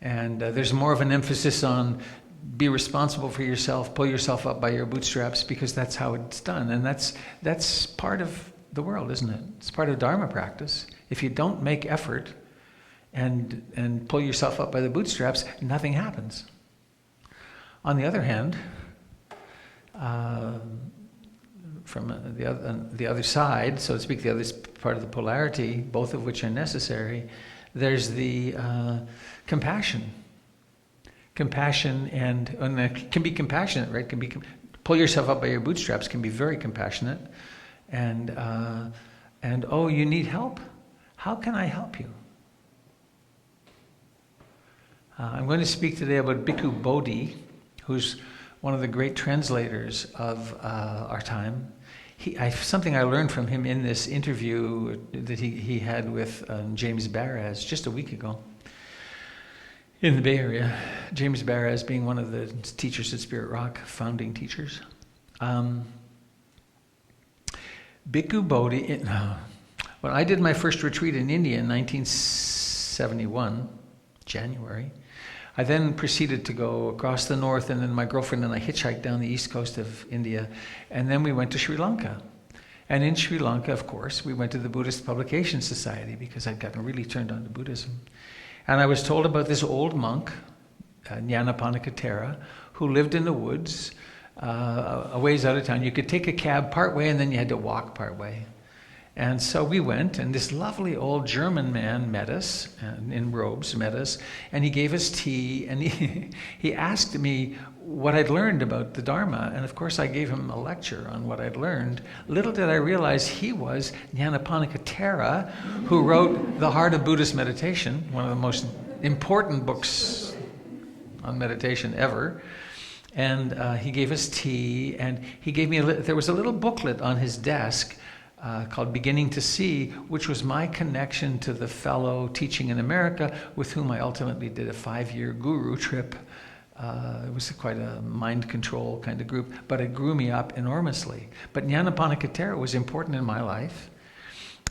And there's more of an emphasis on be responsible for yourself, pull yourself up by your bootstraps, because that's how it's done. And that's part of the world, isn't it? It's part of Dharma practice. If you don't make effort and pull yourself up by the bootstraps, nothing happens. On the other hand, from the other side, so to speak, the other part of the polarity, both of which are necessary, there's the compassion. Compassion and it can be compassionate, right? Can be pull yourself up by your bootstraps can be very compassionate, and oh, you need help. How can I help you? I'm going to speak today about Bhikkhu Bodhi, who's one of the great translators of our time. Something I learned from him in this interview that he had with James Baraz just a week ago in the Bay Area. James Baraz being one of the teachers at Spirit Rock, founding teachers. Bhikkhu Bodhi, when I did my first retreat in India in 1971, January, I then proceeded to go across the north, and then my girlfriend and I hitchhiked down the east coast of India, and then we went to Sri Lanka. And in Sri Lanka, of course, we went to the Buddhist Publication Society because I'd gotten really turned on to Buddhism. And I was told about this old monk, Nyanaponika Thera, who lived in the woods a ways out of town. You could take a cab part way and then you had to walk part way. And so we went, and this lovely old German man met us, in robes met us, and he gave us tea, and he asked me what I'd learned about the Dharma, and of course I gave him a lecture on what I'd learned. Little did I realize he was Nyanaponika Thera, who wrote The Heart of Buddhist Meditation, one of the most important books on meditation ever. And he gave us tea, and he gave me there was a little booklet on his desk called Beginning to See, which was my connection to the fellow teaching in America with whom I ultimately did a 5-year guru trip. It was quite a mind control kind of group, but it grew me up enormously. But Nyanaponika Thera was important in my life.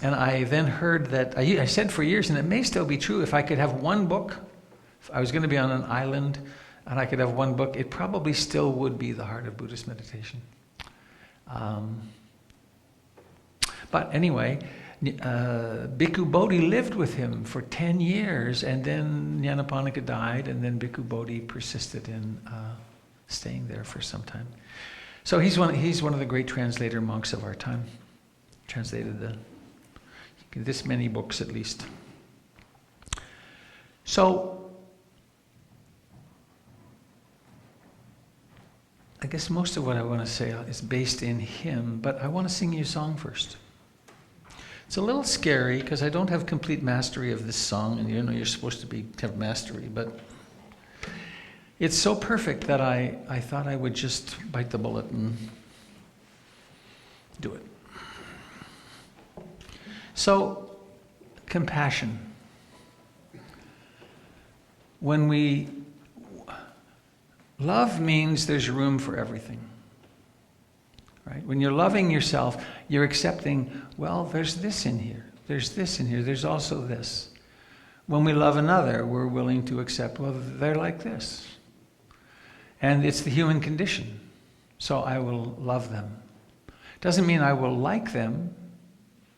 And I then heard that, I said for years, and it may still be true, if I could have one book, if I was going to be on an island and I could have one book, it probably still would be The Heart of Buddhist Meditation. But anyway, Bhikkhu Bodhi lived with him for 10 years, and then Nyanaponika died, and then Bhikkhu Bodhi persisted in staying there for some time. So he's one of the great translator monks of our time. Translated this many books at least. So I guess most of what I want to say is based in him, but I want to sing you a song first. It's a little scary because I don't have complete mastery of this song, and you're supposed to have mastery, but it's so perfect that I thought I would just bite the bullet and do it. So, compassion. Love means there's room for everything. Right? When you're loving yourself, you're accepting, well, there's this in here, there's this in here, there's also this. When we love another, we're willing to accept, well, they're like this. And it's the human condition. So I will love them. Doesn't mean I will like them.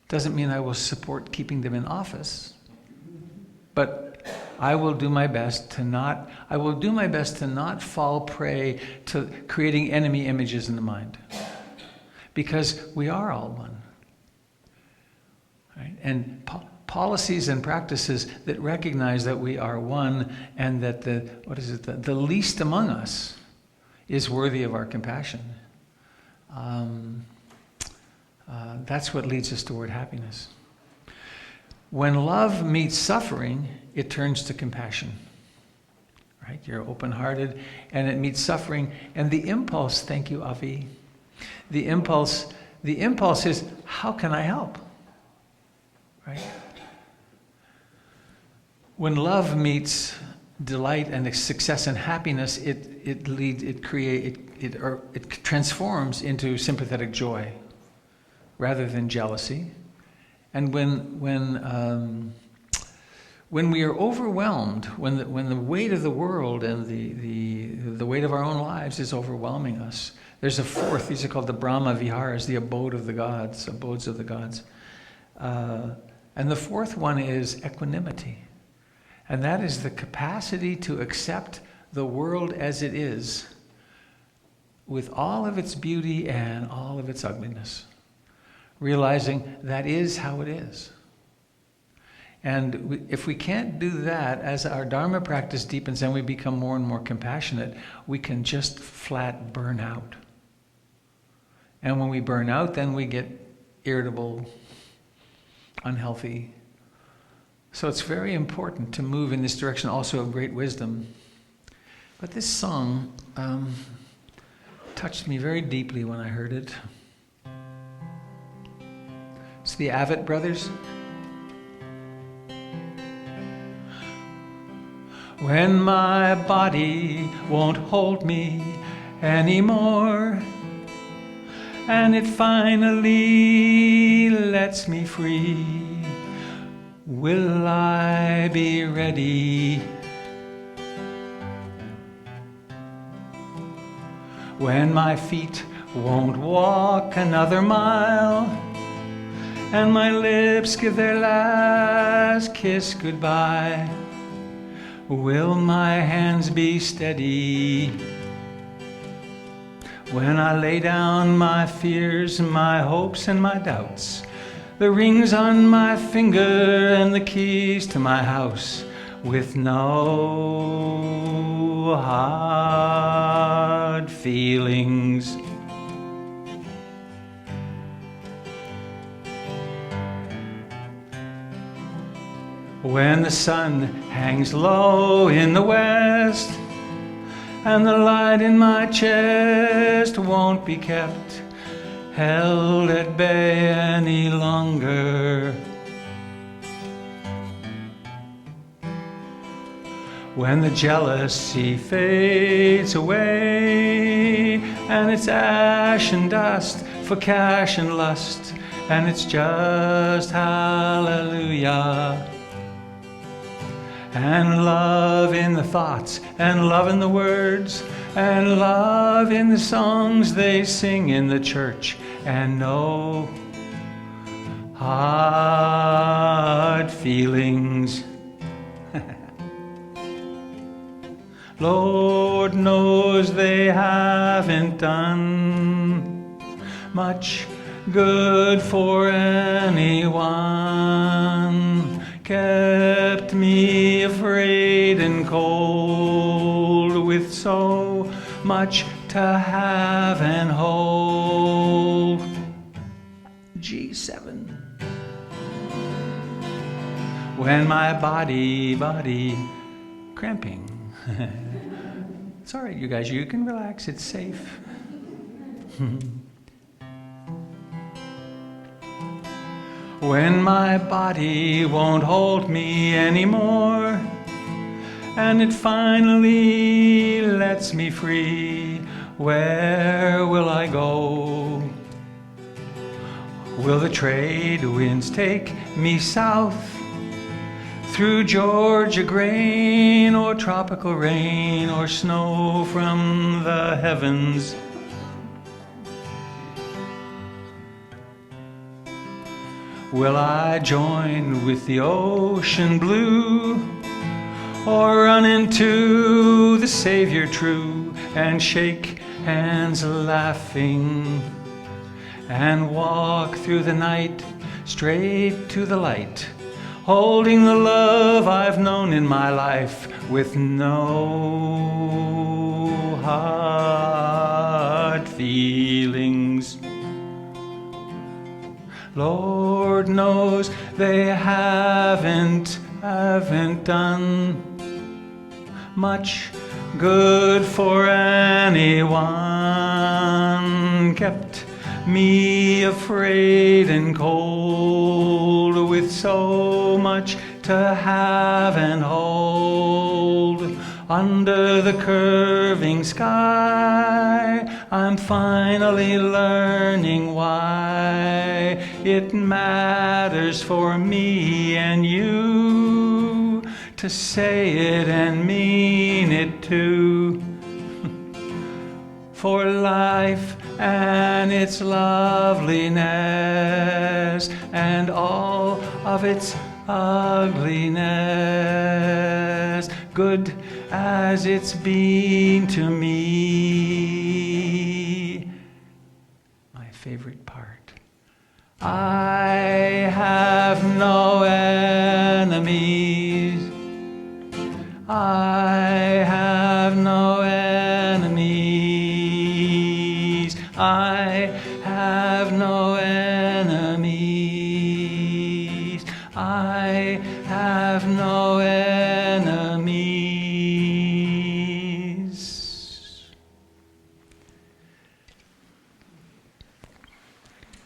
Doesn't mean I will support keeping them in office. But I will do my best to not fall prey to creating enemy images in the mind. Because we are all one. Right? And policies and practices that recognize that we are one, and that the least among us is worthy of our compassion. That's what leads us toward happiness. When love meets suffering, it turns to compassion. right? You're open-hearted, and it meets suffering. And the impulse, thank you, Avi, the impulse is, how can I help? Right? When love meets delight and success and happiness, it transforms into sympathetic joy rather than jealousy. And when we are overwhelmed, when the weight of the world and the weight of our own lives is overwhelming us, there's a fourth. These are called the Brahma Viharas, the abodes of the gods. And the fourth one is equanimity. And that is the capacity to accept the world as it is, with all of its beauty and all of its ugliness. Realizing that is how it is. And if we can't do that, as our Dharma practice deepens and we become more and more compassionate, we can just flat burn out. And when we burn out, then we get irritable, unhealthy. So it's very important to move in this direction, also of great wisdom. But this song touched me very deeply when I heard it. It's the Avett brothers. When my body won't hold me anymore, and it finally lets me free, will I be ready? When my feet won't walk another mile, and my lips give their last kiss goodbye, will my hands be steady? When I lay down my fears, my hopes and my doubts, the rings on my finger and the keys to my house, with no hard feelings. When the sun hangs low in the west, and the light in my chest won't be kept held at bay any longer. When the jealousy fades away, and it's ash and dust for cash and lust, and it's just hallelujah. And love in the thoughts, and love in the words, and love in the songs they sing in the church, and no hard feelings. Lord knows they haven't done much good for anyone, kept me afraid and cold, with so much to have and hold. G7. When my body cramping. It's all right, you guys, you can relax, it's safe. When my body won't hold me anymore, and it finally lets me free, where will I go? Will the trade winds take me south, through Georgia grain, or tropical rain, or snow from the heavens? Will I join with the ocean blue, or run into the Savior true, and shake hands laughing, and walk through the night straight to the light, holding the love I've known in my life, with no hard feelings? Lord knows they haven't done much good for anyone, kept me afraid and cold, with so much to have and hold. Under the curving sky, I'm finally learning why it matters for me and you to say it and mean it too. For life and its loveliness and all of its ugliness, good as it's been to me. My favorite part. I have no enemies. I have no enemies. I have no enemies. I have no enemies.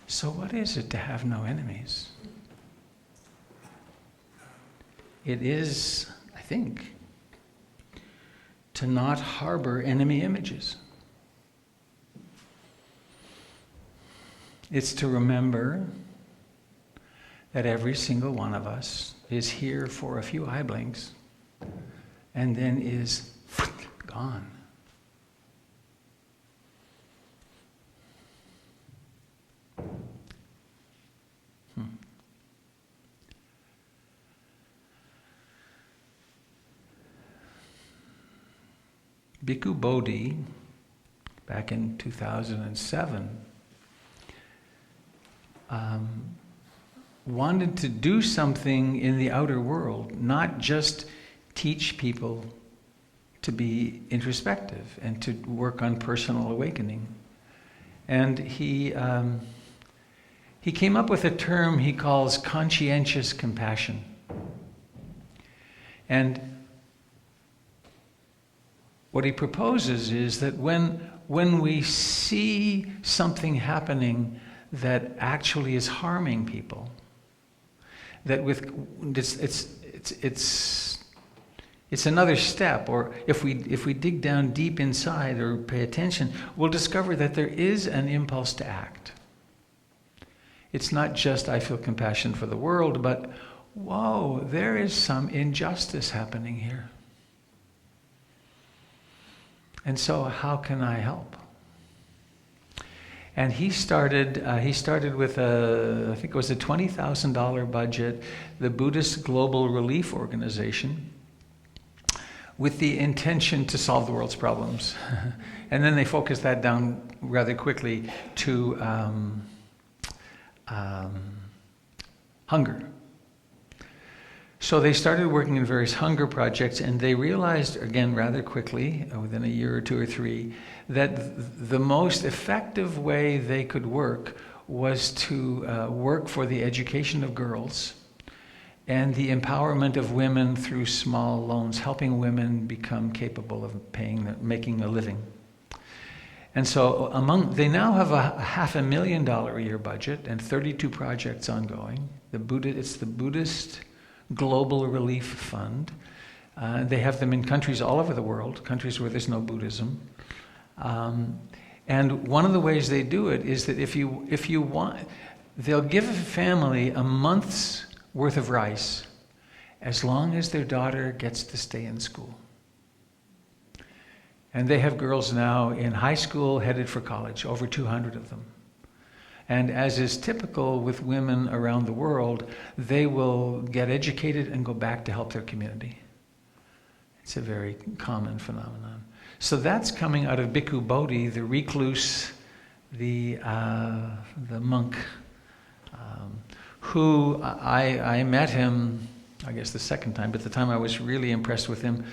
So what is it to have no enemies? It is, I think, to not harbor enemy images. It's to remember that every single one of us is here for a few eye blinks and then is gone. Bhikkhu Bodhi, back in 2007, wanted to do something in the outer world, not just teach people to be introspective and to work on personal awakening. And he came up with a term he calls conscientious compassion. And what he proposes is that when we see something happening that actually is harming people, that it's another step, or if we dig down deep inside or pay attention, we'll discover that there is an impulse to act. It's not just I feel compassion for the world, but whoa, there is some injustice happening here. And so how can I help? And he started with I think it was a $20,000 budget, the Buddhist Global Relief Organization, with the intention to solve the world's problems. And then they focused that down rather quickly to hunger. So they started working in various hunger projects, and they realized, again, rather quickly, within a year or two or three, that the most effective way they could work was to work for the education of girls and the empowerment of women through small loans, helping women become capable of making a living. And so they now have a $500,000 a year budget and 32 projects ongoing. It's the Buddhist Global Relief Fund. They have them in countries all over the world, countries where there's no Buddhism. And one of the ways they do it is that if you want, they'll give a family a month's worth of rice as long as their daughter gets to stay in school. And they have girls now in high school headed for college, over 200 of them. And as is typical with women around the world, they will get educated and go back to help their community. It's a very common phenomenon. So that's coming out of Bhikkhu Bodhi, the recluse, the monk, who I met him, I guess the second time, but the time I was really impressed with him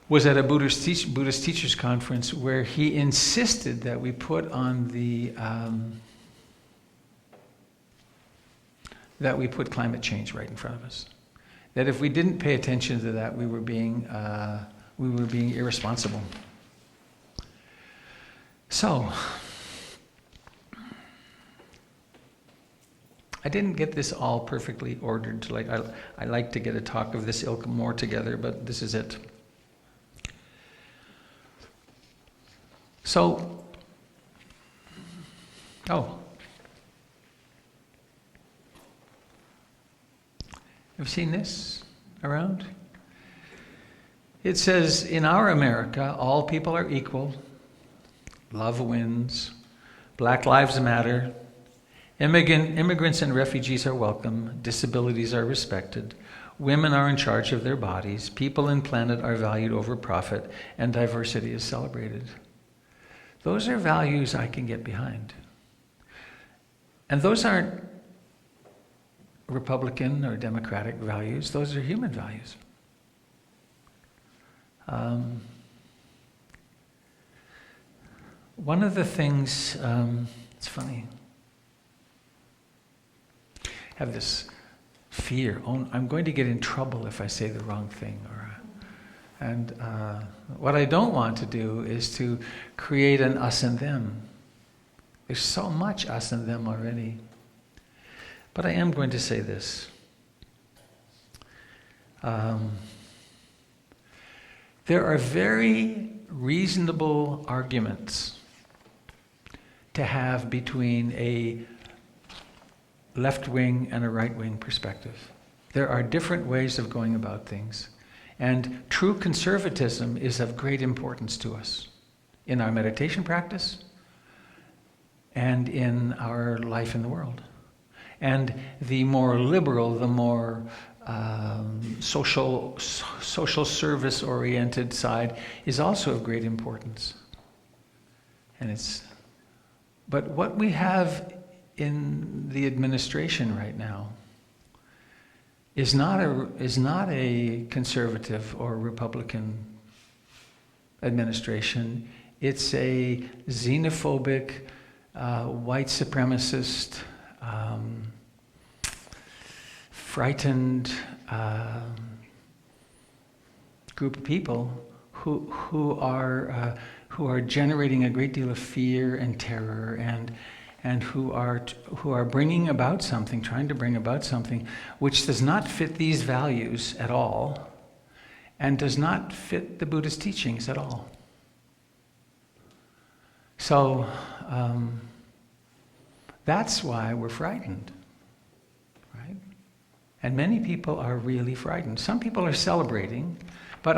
was at a Buddhist teachers conference where he insisted that we put on that we put climate change right in front of us. That if we didn't pay attention to that, we were being we were being irresponsible. So, I didn't get this all perfectly ordered. I like to get a talk of this ilk more together, but this is it. So, have you seen this around? It says, in our America, all people are equal. Love wins. Black lives matter. Immigrants and refugees are welcome. Disabilities are respected. Women are in charge of their bodies. People and planet are valued over profit. And diversity is celebrated. Those are values I can get behind. And those aren't Republican or Democratic values. Those are human values. One of the things, it's funny, I have this fear, I'm going to get in trouble if I say the wrong thing. And what I don't want to do is to create an us and them. There's so much us and them already. But I am going to say this. There are very reasonable arguments to have between a left-wing and a right-wing perspective. There are different ways of going about things. And true conservatism is of great importance to us in our meditation practice and in our life in the world. And the more liberal, the more social service-oriented side is also of great importance. But what we have in the administration right now is not a conservative or Republican administration. It's a xenophobic, white supremacist, frightened group of people who are generating a great deal of fear and terror, and who are bringing about something, trying to bring about something which does not fit these values at all, and does not fit the Buddhist teachings at all. So that's why we're frightened, right? And many people are really frightened. Some people are celebrating, but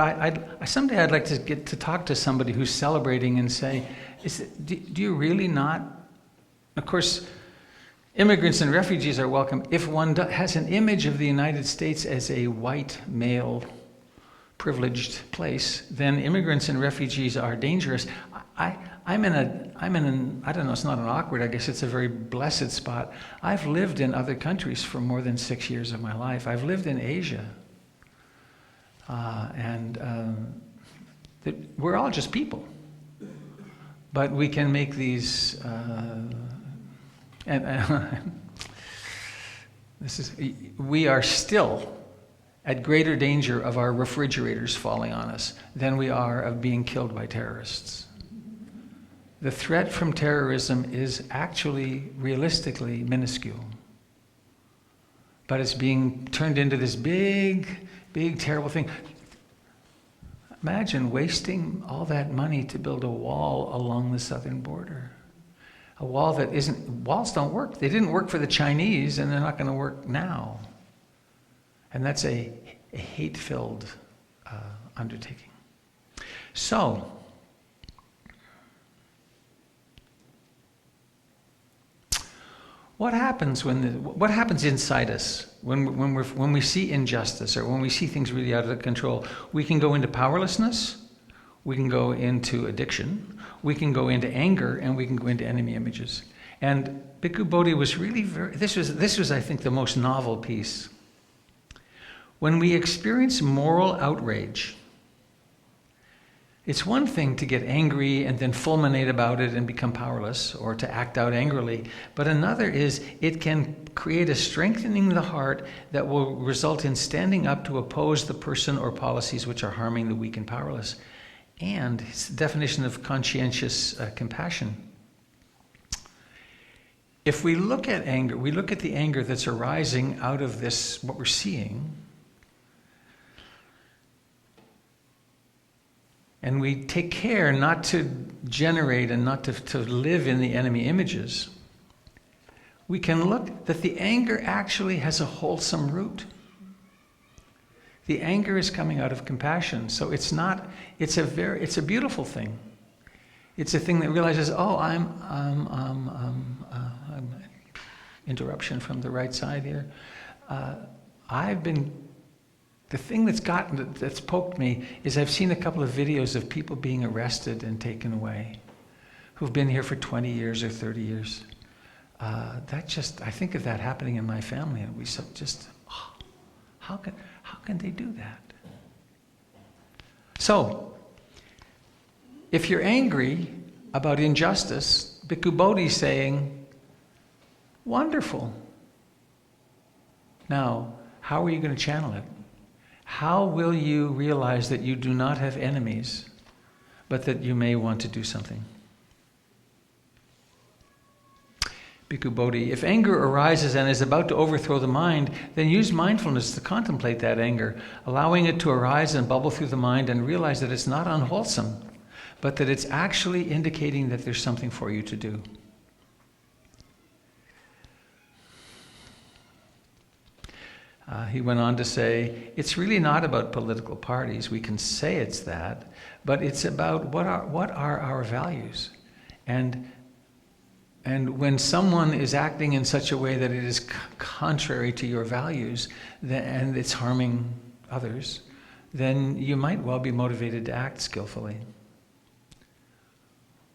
someday I'd like to get to talk to somebody who's celebrating and say, do you really not? Of course, immigrants and refugees are welcome. If one has an image of the United States as a white, male, privileged place, then immigrants and refugees are dangerous. I'm in an, I don't know, it's not an awkward, I guess it's a very blessed spot. I've lived in other countries for more than 6 years of my life. I've lived in Asia. We're all just people. But we can make these, we are still at greater danger of our refrigerators falling on us than we are of being killed by terrorists. The threat from terrorism is actually, realistically, minuscule. But it's being turned into this big, terrible thing. Imagine wasting all that money to build a wall along the southern border. A wall that walls don't work. They didn't work for the Chinese, and they're not going to work now. And that's a hate-filled undertaking. So, what happens inside us when we see injustice or when we see things really out of control? We can go into powerlessness, we can go into addiction, we can go into anger, and we can go into enemy images. And Bhikkhu Bodhi was really this was I think the most novel piece. When we experience moral outrage, It's one thing to get angry and then fulminate about it and become powerless, or to act out angrily, but another is it can create a strengthening of the heart that will result in standing up to oppose the person or policies which are harming the weak and powerless. And it's the definition of conscientious compassion. If we look at anger, we look at the anger that's arising out of this, what we're seeing, and we take care not to generate and not to live in the enemy images, we can look that the anger actually has a wholesome root. The anger is coming out of compassion. So it's a beautiful thing. It's a thing that realizes, interruption from the right side here. The thing that's poked me is I've seen a couple of videos of people being arrested and taken away who've been here for 20 years or 30 years. I think of that happening in my family, and how can they do that? So, if you're angry about injustice, Bhikkhu Bodhi's saying, wonderful. Now, how are you going to channel it? How will you realize that you do not have enemies, but that you may want to do something? Bhikkhu Bodhi, if anger arises and is about to overthrow the mind, then use mindfulness to contemplate that anger, allowing it to arise and bubble through the mind, and realize that it's not unwholesome, but that it's actually indicating that there's something for you to do. He went on to say, it's really not about political parties. We can say it's that, but it's about what are our values. And when someone is acting in such a way that it is contrary to your values, and it's harming others, then you might well be motivated to act skillfully.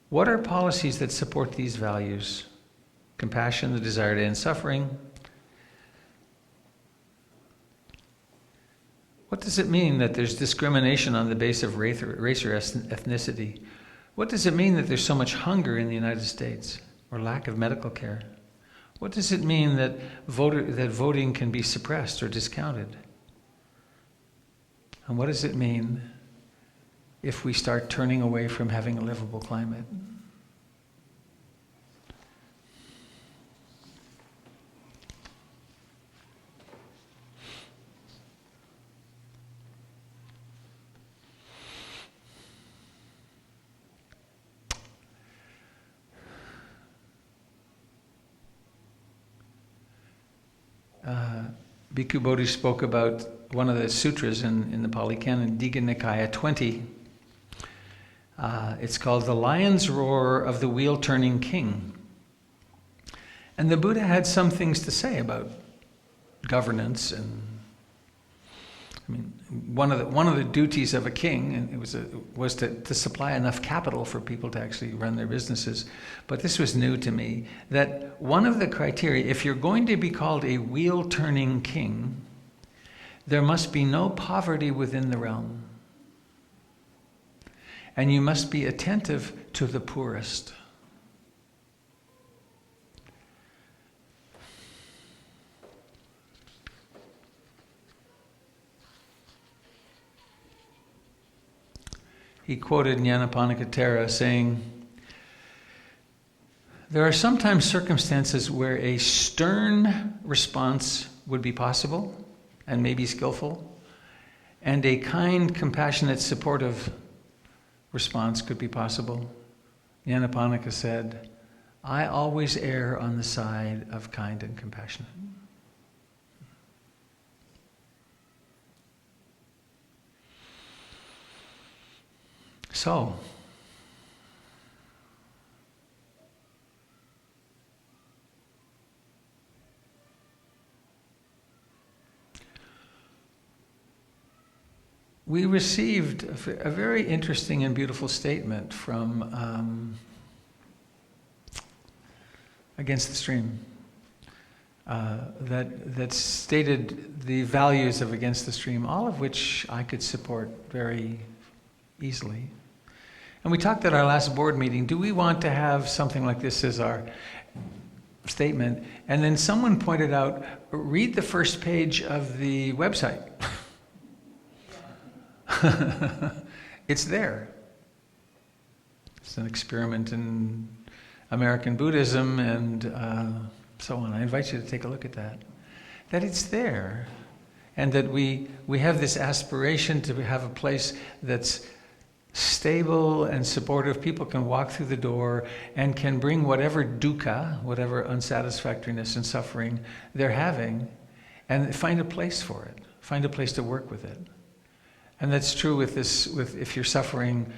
What are policies that support these values? Compassion, the desire to end suffering. What does it mean that there's discrimination on the basis of race or ethnicity? What does it mean that there's so much hunger in the United States, or lack of medical care? What does it mean that voting can be suppressed or discounted? And what does it mean if we start turning away from having a livable climate? Bhikkhu Bodhi spoke about one of the sutras in the Pali Canon, Digha Nikaya 20. It's called The Lion's Roar of the Wheel-Turning King. And the Buddha had some things to say about governance, and one of the duties of a king, and it was to supply enough capital for people to actually run their businesses. But this was new to me, that one of the criteria, if you're going to be called a wheel-turning king, there must be no poverty within the realm. And you must be attentive to the poorest. He quoted Nyanaponika Thera saying, there are sometimes circumstances where a stern response would be possible and maybe skillful, and a kind, compassionate, supportive response could be possible. Nyanaponika said, I always err on the side of kind and compassionate. So, we received a very interesting and beautiful statement from Against the Stream that stated the values of Against the Stream, all of which I could support very easily. And we talked at our last board meeting, do we want to have something like this as our statement? And then someone pointed out, read the first page of the website. It's there. It's an experiment in American Buddhism and so on. I invite you to take a look at that. That it's there. And that we have this aspiration to have a place that's stable and supportive. People can walk through the door and can bring whatever dukkha, whatever unsatisfactoriness and suffering they're having, and find a place for it. Find a place to work with it. And that's true with if you're suffering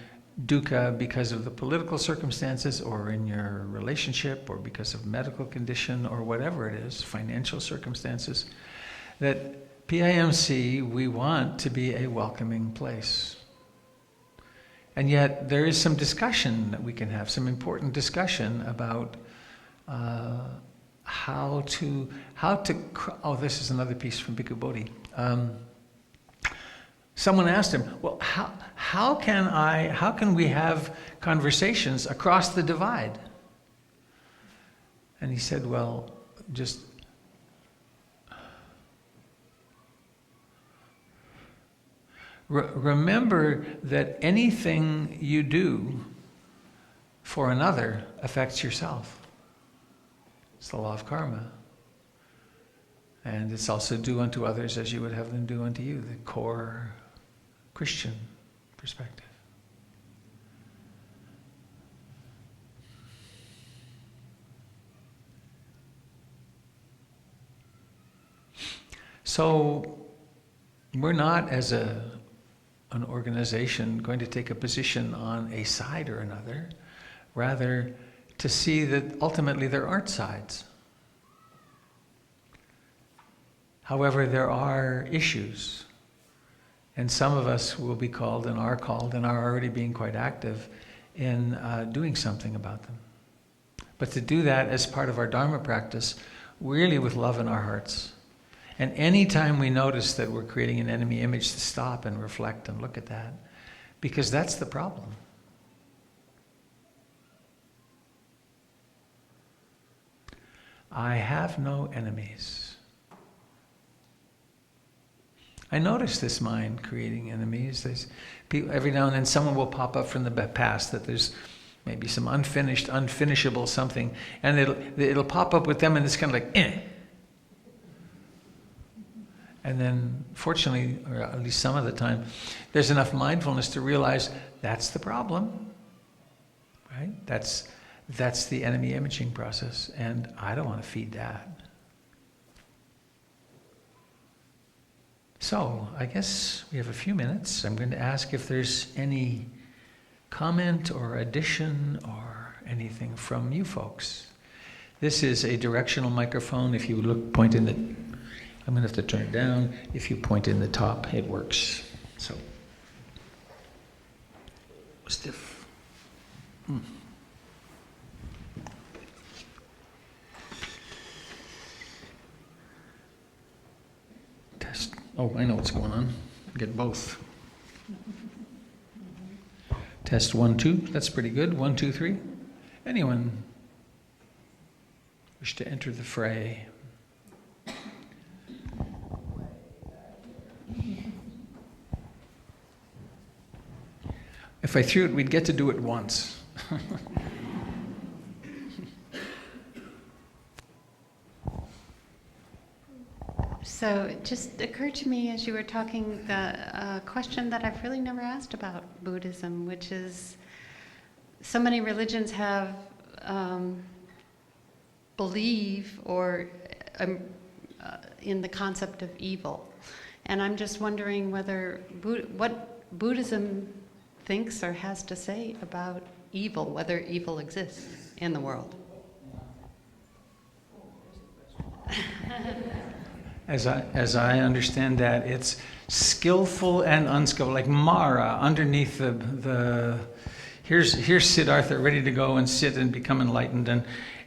dukkha because of the political circumstances or in your relationship or because of medical condition or whatever it is, financial circumstances, that PIMC, we want to be a welcoming place. And yet there is some discussion that we can have, some important discussion about how to. Oh, this is another piece from Bhikkhu Bodhi. Someone asked him, well, how can we have conversations across the divide? And he said, well, just remember that anything you do for another affects yourself. It's the law of karma. And it's also do unto others as you would have them do unto you, the core Christian perspective. So we're not, as an organization, going to take a position on a side or another, rather to see that ultimately there aren't sides. However, there are issues, and some of us will be called and are already being quite active in doing something about them. But to do that as part of our Dharma practice, really with love in our hearts. And any time we notice that we're creating an enemy image, to stop and reflect and look at that, because that's the problem. I have no enemies. I notice this mind creating enemies. There's people, every now and then someone will pop up from the past that there's maybe some unfinishable something, and it'll pop up with them, and it's kind of like, eh. And then, fortunately, or at least some of the time, there's enough mindfulness to realize that's the problem, right? That's the enemy imaging process, and I don't want to feed that. So, I guess we have a few minutes. I'm going to ask if there's any comment or addition or anything from you folks. This is a directional microphone. If you look, point in the... I'm going to have to turn it down. If you point in the top, it works. So, stiff. Test. Oh, I know what's going on. Get both. Test 1, 2. That's pretty good. 1, 2, 3. Anyone wish to enter the fray? If I threw it, we'd get to do it once. So it just occurred to me as you were talking the question that I've really never asked about Buddhism, which is so many religions have believe or in the concept of evil. And I'm just wondering whether what Buddhism thinks or has to say about evil, whether evil exists in the world. As I understand that, it's skillful and unskillful, like Mara underneath the here's Siddhartha ready to go and sit and become enlightened,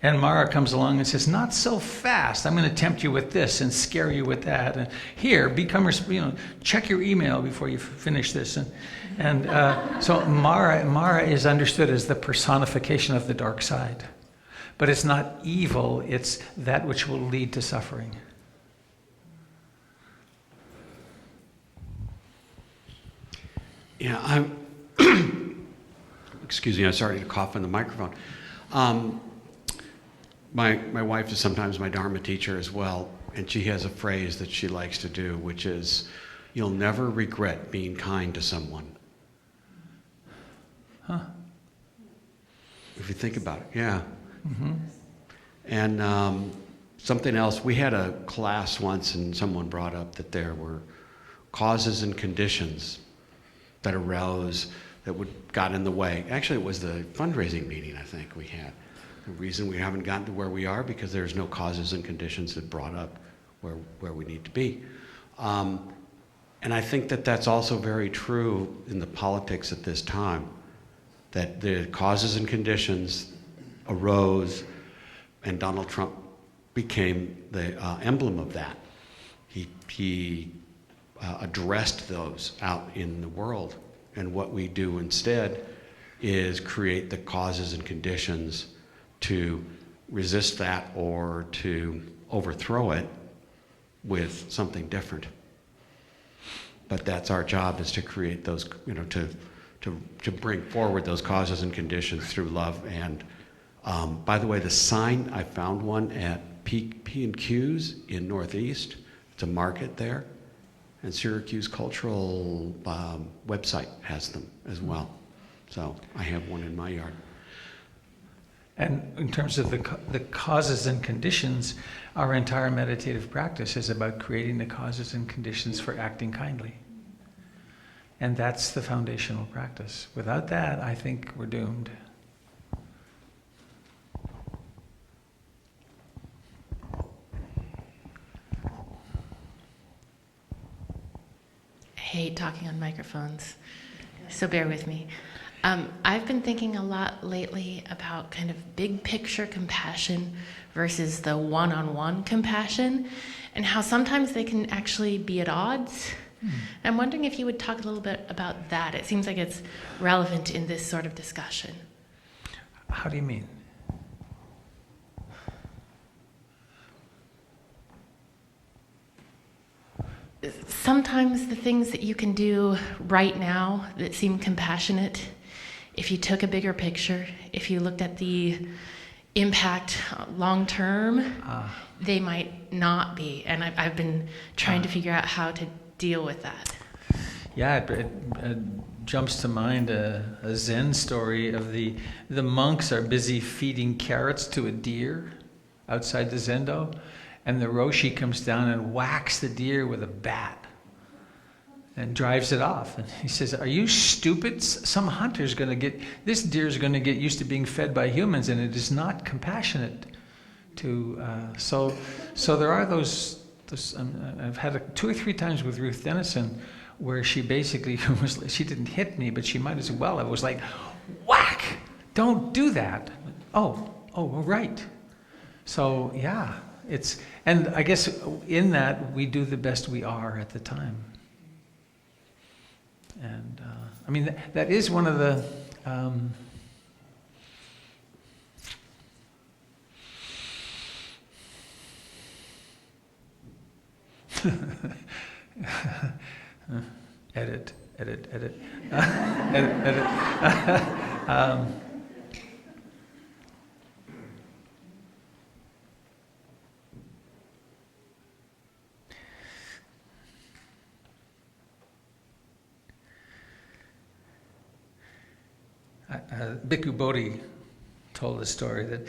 And Mara comes along and says, not so fast. I'm going to tempt you with this and scare you with that. And here, check your email before you finish this. So Mara is understood as the personification of the dark side. But it's not evil, it's that which will lead to suffering. Yeah, excuse me, I'm starting to cough in the microphone. My wife is sometimes my Dharma teacher as well, and she has a phrase that she likes to do, which is, you'll never regret being kind to someone. Huh? If you think about it, yeah. Mm-hmm. And something else, we had a class once and someone brought up that there were causes and conditions that arose that got in the way. Actually, it was the fundraising meeting I think we had. The reason we haven't gotten to where we are because there's no causes and conditions that brought up where we need to be. And I think that that's also very true in the politics at this time, that the causes and conditions arose and Donald Trump became the emblem of that. He addressed those out in the world. And what we do instead is create the causes and conditions to resist that or to overthrow it with something different. But that's our job, is to create those, to bring forward those causes and conditions through love. And by the way, the sign, I found one at P&Q's in Northeast. It's a market there. And Syracuse Cultural website has them as well. So I have one in my yard. And in terms of the causes and conditions, our entire meditative practice is about creating the causes and conditions for acting kindly. And that's the foundational practice. Without that, I think we're doomed. I hate talking on microphones, so bear with me. I've been thinking a lot lately about kind of big picture compassion versus the one-on-one compassion, and how sometimes they can actually be at odds. I'm wondering if you would talk a little bit about that. It seems like it's relevant in this sort of discussion. How do you mean? Sometimes the things that you can do right now that seem compassionate, if you took a bigger picture, if you looked at the impact long term, they might not be. And I've been trying to figure out how to deal with that. Yeah, it jumps to mind a Zen story of the monks are busy feeding carrots to a deer outside the zendo, and the Roshi comes down and whacks the deer with a bat and drives it off. And he says, "Are you stupid? Some hunter's going to get, this deer's going to get used to being fed by humans, and it is not compassionate to." So there are those I've had 2 or 3 times with Ruth Dennison where she basically she didn't hit me, but she might as well. I was like, whack! Don't do that. Oh, right. So yeah, and I guess in that we do the best we are at the time. And I mean, that is one of the edit. edit. Bhikkhu Bodhi told a story that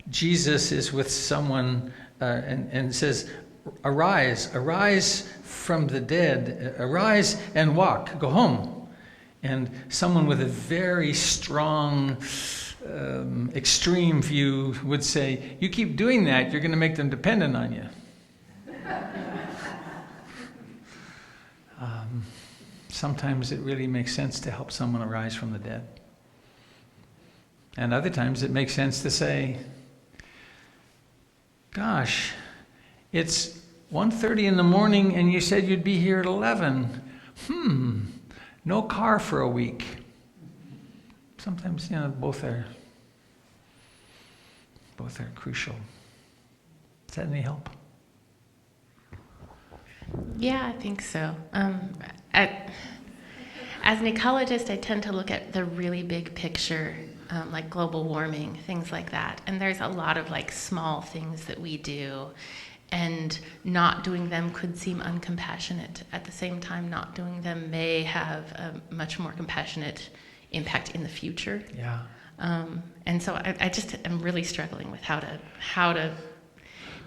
Jesus is with someone and says, arise from the dead, arise and walk, go home. And someone with a very strong, extreme view would say, you keep doing that, you're going to make them dependent on you. Sometimes it really makes sense to help someone arise from the dead. And other times it makes sense to say, Gosh, it's 1:30 in the morning and you said you'd be here at 11. No car for a week. Sometimes, both are crucial. Is that any help? Yeah, I think so. As an ecologist, I tend to look at the really big picture, like global warming, things like that. And there's a lot of like small things that we do, and not doing them could seem uncompassionate. At the same time, not doing them may have a much more compassionate impact in the future. Yeah. And so I just am really struggling with how to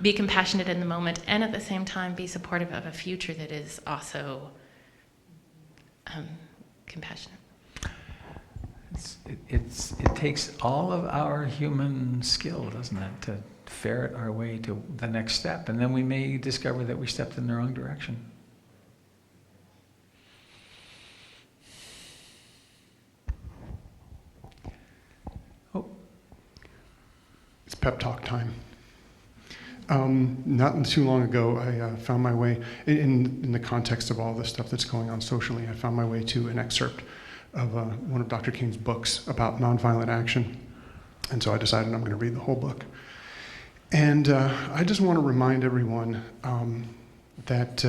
be compassionate in the moment, and at the same time be supportive of a future that is also compassionate. It takes all of our human skill, doesn't it, to ferret our way to the next step, and then we may discover that we stepped in the wrong direction. It's pep talk time. Not too long ago, I found my way, in the context of all this stuff that's going on socially, I found my way to an excerpt of one of Dr. King's books about nonviolent action. And so I decided I'm going to read the whole book. And I just want to remind everyone that,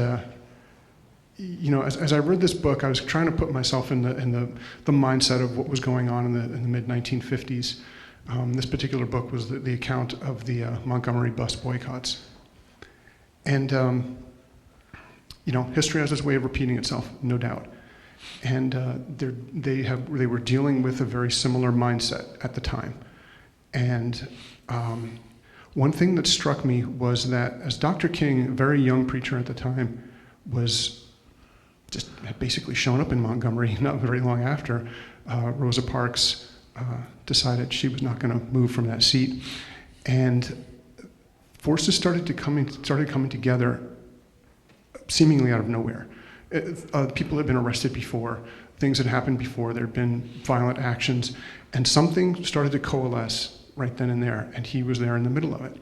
as I read this book, I was trying to put myself in the mindset of what was going on in the mid-1950s. This particular book was the account of the Montgomery bus boycotts. And, history has this way of repeating itself, no doubt. And they were dealing with a very similar mindset at the time. And one thing that struck me was that as Dr. King, a very young preacher at the time, had basically shown up in Montgomery not very long after, Rosa Parks decided she was not going to move from that seat, and forces started coming together, seemingly out of nowhere. People had been arrested before, things had happened before, there had been violent actions, and something started to coalesce right then and there, and he was there in the middle of it.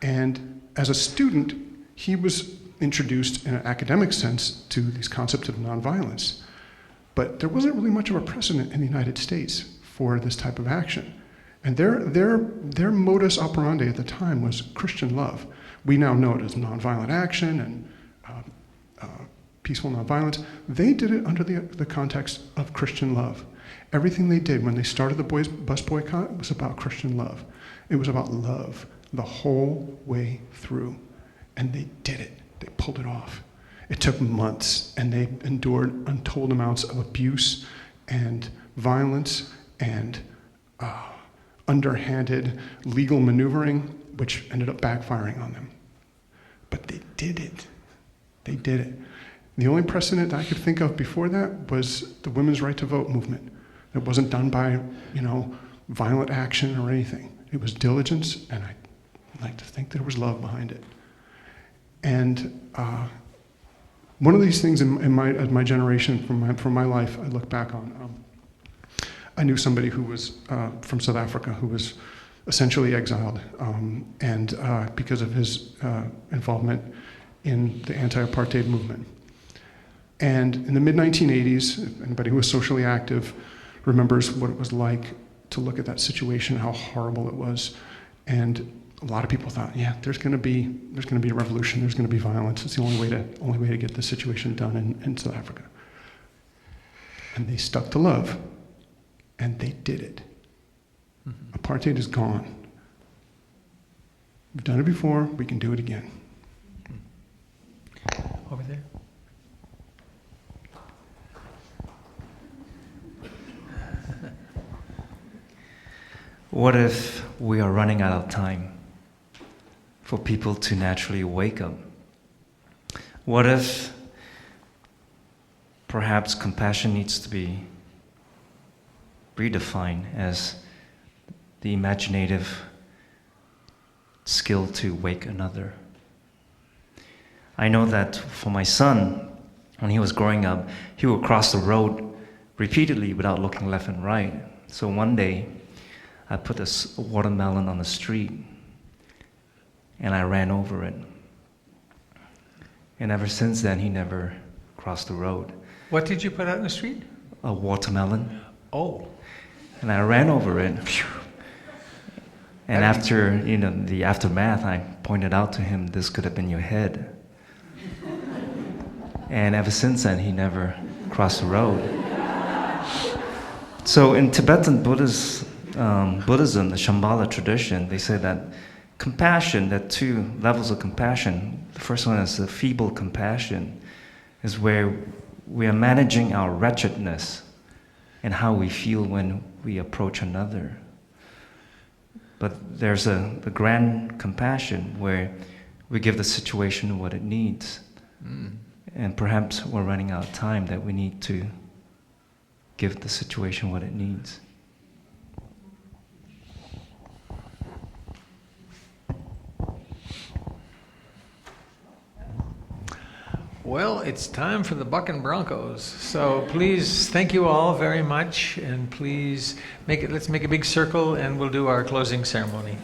And as a student, he was introduced in an academic sense to these concepts of nonviolence, but there wasn't really much of a precedent in the United States for this type of action. And their modus operandi at the time was Christian love. We now know it as nonviolent action and peaceful nonviolence. They did it under the context of Christian love. Everything they did when they started the bus boycott was about Christian love. It was about love the whole way through. And they did it. They pulled it off. It took months, and they endured untold amounts of abuse and violence and underhanded legal maneuvering, which ended up backfiring on them. But they did it. They did it. The only precedent I could think of before that was the women's right to vote movement. It wasn't done by, violent action or anything. It was diligence, and I like to think there was love behind it. And one of these things in my generation, from my life, I look back on. I knew somebody who was from South Africa who was essentially exiled, and because of his involvement in the anti-apartheid movement. And in the mid-1980s, anybody who was socially active remembers what it was like to look at that situation, how horrible it was. And a lot of people thought, yeah, there's going to be a revolution, there's going to be violence. It's the only way to get this situation done in South Africa. And they stuck to love. And they did it. Mm-hmm. Apartheid is gone. We've done it before, we can do it again. Over there. What if we are running out of time for people to naturally wake up? What if perhaps compassion needs to be redefined as the imaginative skill to wake another? I know that for my son, when he was growing up, he would cross the road repeatedly without looking left and right. So one day, I put a watermelon on the street, and I ran over it. And ever since then, he never crossed the road. What did you put out in the street? A watermelon. Oh. And I ran over it. And after, the aftermath, I pointed out to him, this could have been your head. And ever since then, he never crossed the road. So in Tibetan Buddhism, the Shambhala tradition, they say that compassion, there are two levels of compassion. The first one is the feeble compassion, is where we are managing our wretchedness and how we feel when we approach another. But there's the grand compassion where we give the situation what it needs. And perhaps we're running out of time, that we need to give the situation what it needs. Well, it's time for the Bucking Broncos. So please, thank you all very much, and please let's make a big circle, and we'll do our closing ceremony.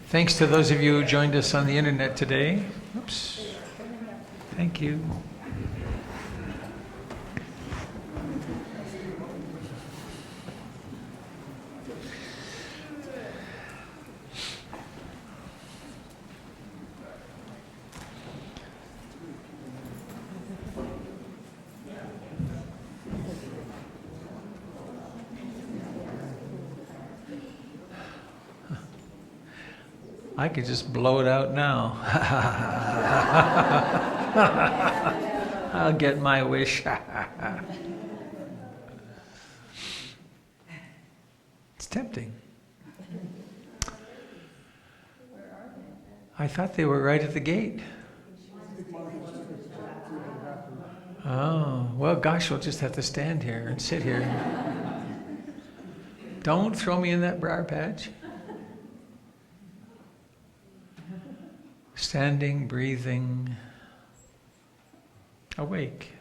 Thanks to those of you who joined us on the internet today. Oops. Thank you. I could just blow it out now. I'll get my wish. It's tempting. I thought they were right at the gate. Oh, well, gosh, we'll just have to stand here and sit here. Don't throw me in that briar patch. Standing, breathing, awake.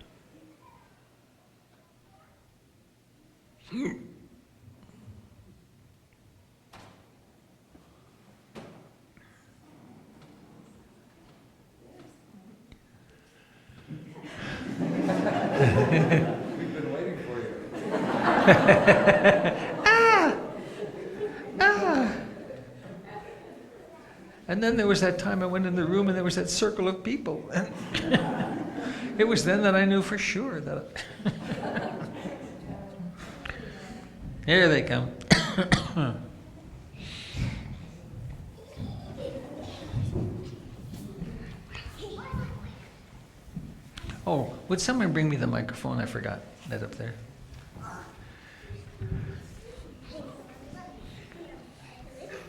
We've been waiting for you. And then there was that time I went in the room and there was that circle of people. And it was then that I knew for sure that... Here they come. Oh, would someone bring me the microphone? I forgot that up there.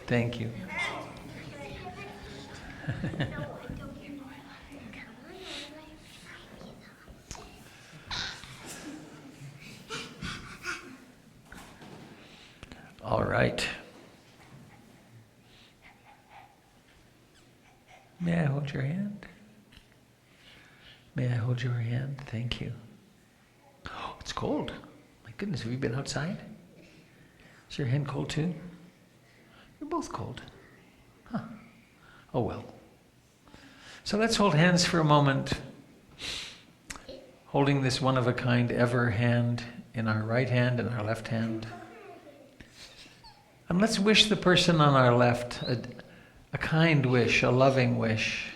Thank you. All right. May I hold your hand? May I hold your hand? Thank you. Oh, it's cold. My goodness, have you been outside? Is your hand cold too? You're both cold. Huh. Oh well. So let's hold hands for a moment, holding this one-of-a-kind ever hand in our right hand and our left hand. And let's wish the person on our left a kind wish, a loving wish.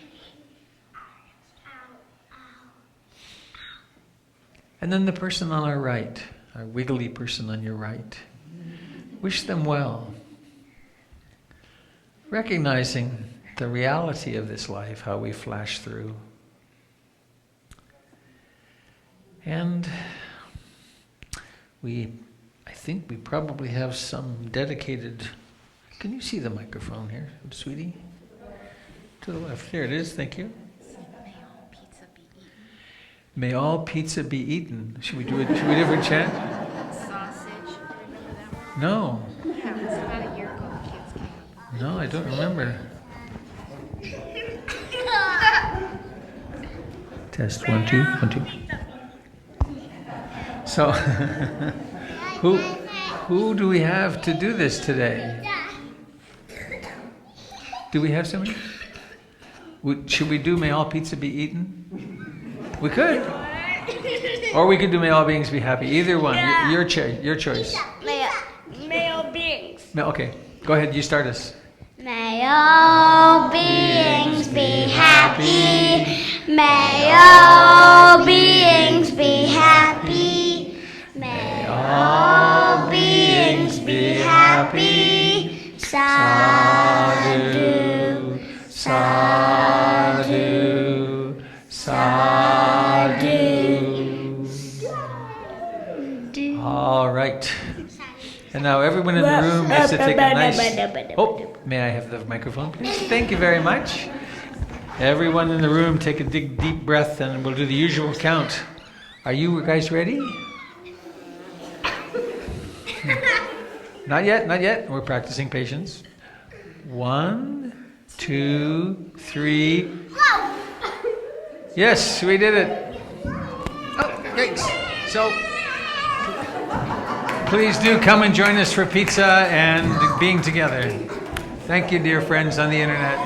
And then the person on our right, our wiggly person on your right, wish them well, recognizing the reality of this life, how we flash through. And I think we probably have some dedicated... Can you see the microphone here, sweetie? To the left. Here it is, thank you. May all pizza be eaten. Should we do a different chant? Sausage. Remember that one? No. Yeah, it was about a year ago the kids came up. No, I don't remember. Test 1, 2, 1, 2. So, who do we have to do this today? Do we have somebody? Should we do May All Pizza Be Eaten? We could. Or we could do May All Beings Be Happy. Either one. Yeah. Your choice. Male beings. Okay. Go ahead. You start us. May all beings be happy. May all beings be happy. May all beings be happy. Sadhu, sadhu, sadhu. All right. And now everyone in the room gets to take a nice... Oh, may I have the microphone, please? Thank you very much. Everyone in the room take a deep breath and we'll do the usual count. Are you guys ready? Not yet, not yet. We're practicing patience. 1, 2, 3. Yes, we did it. Oh, thanks. So... please do come and join us for pizza and being together. Thank you, dear friends on the internet.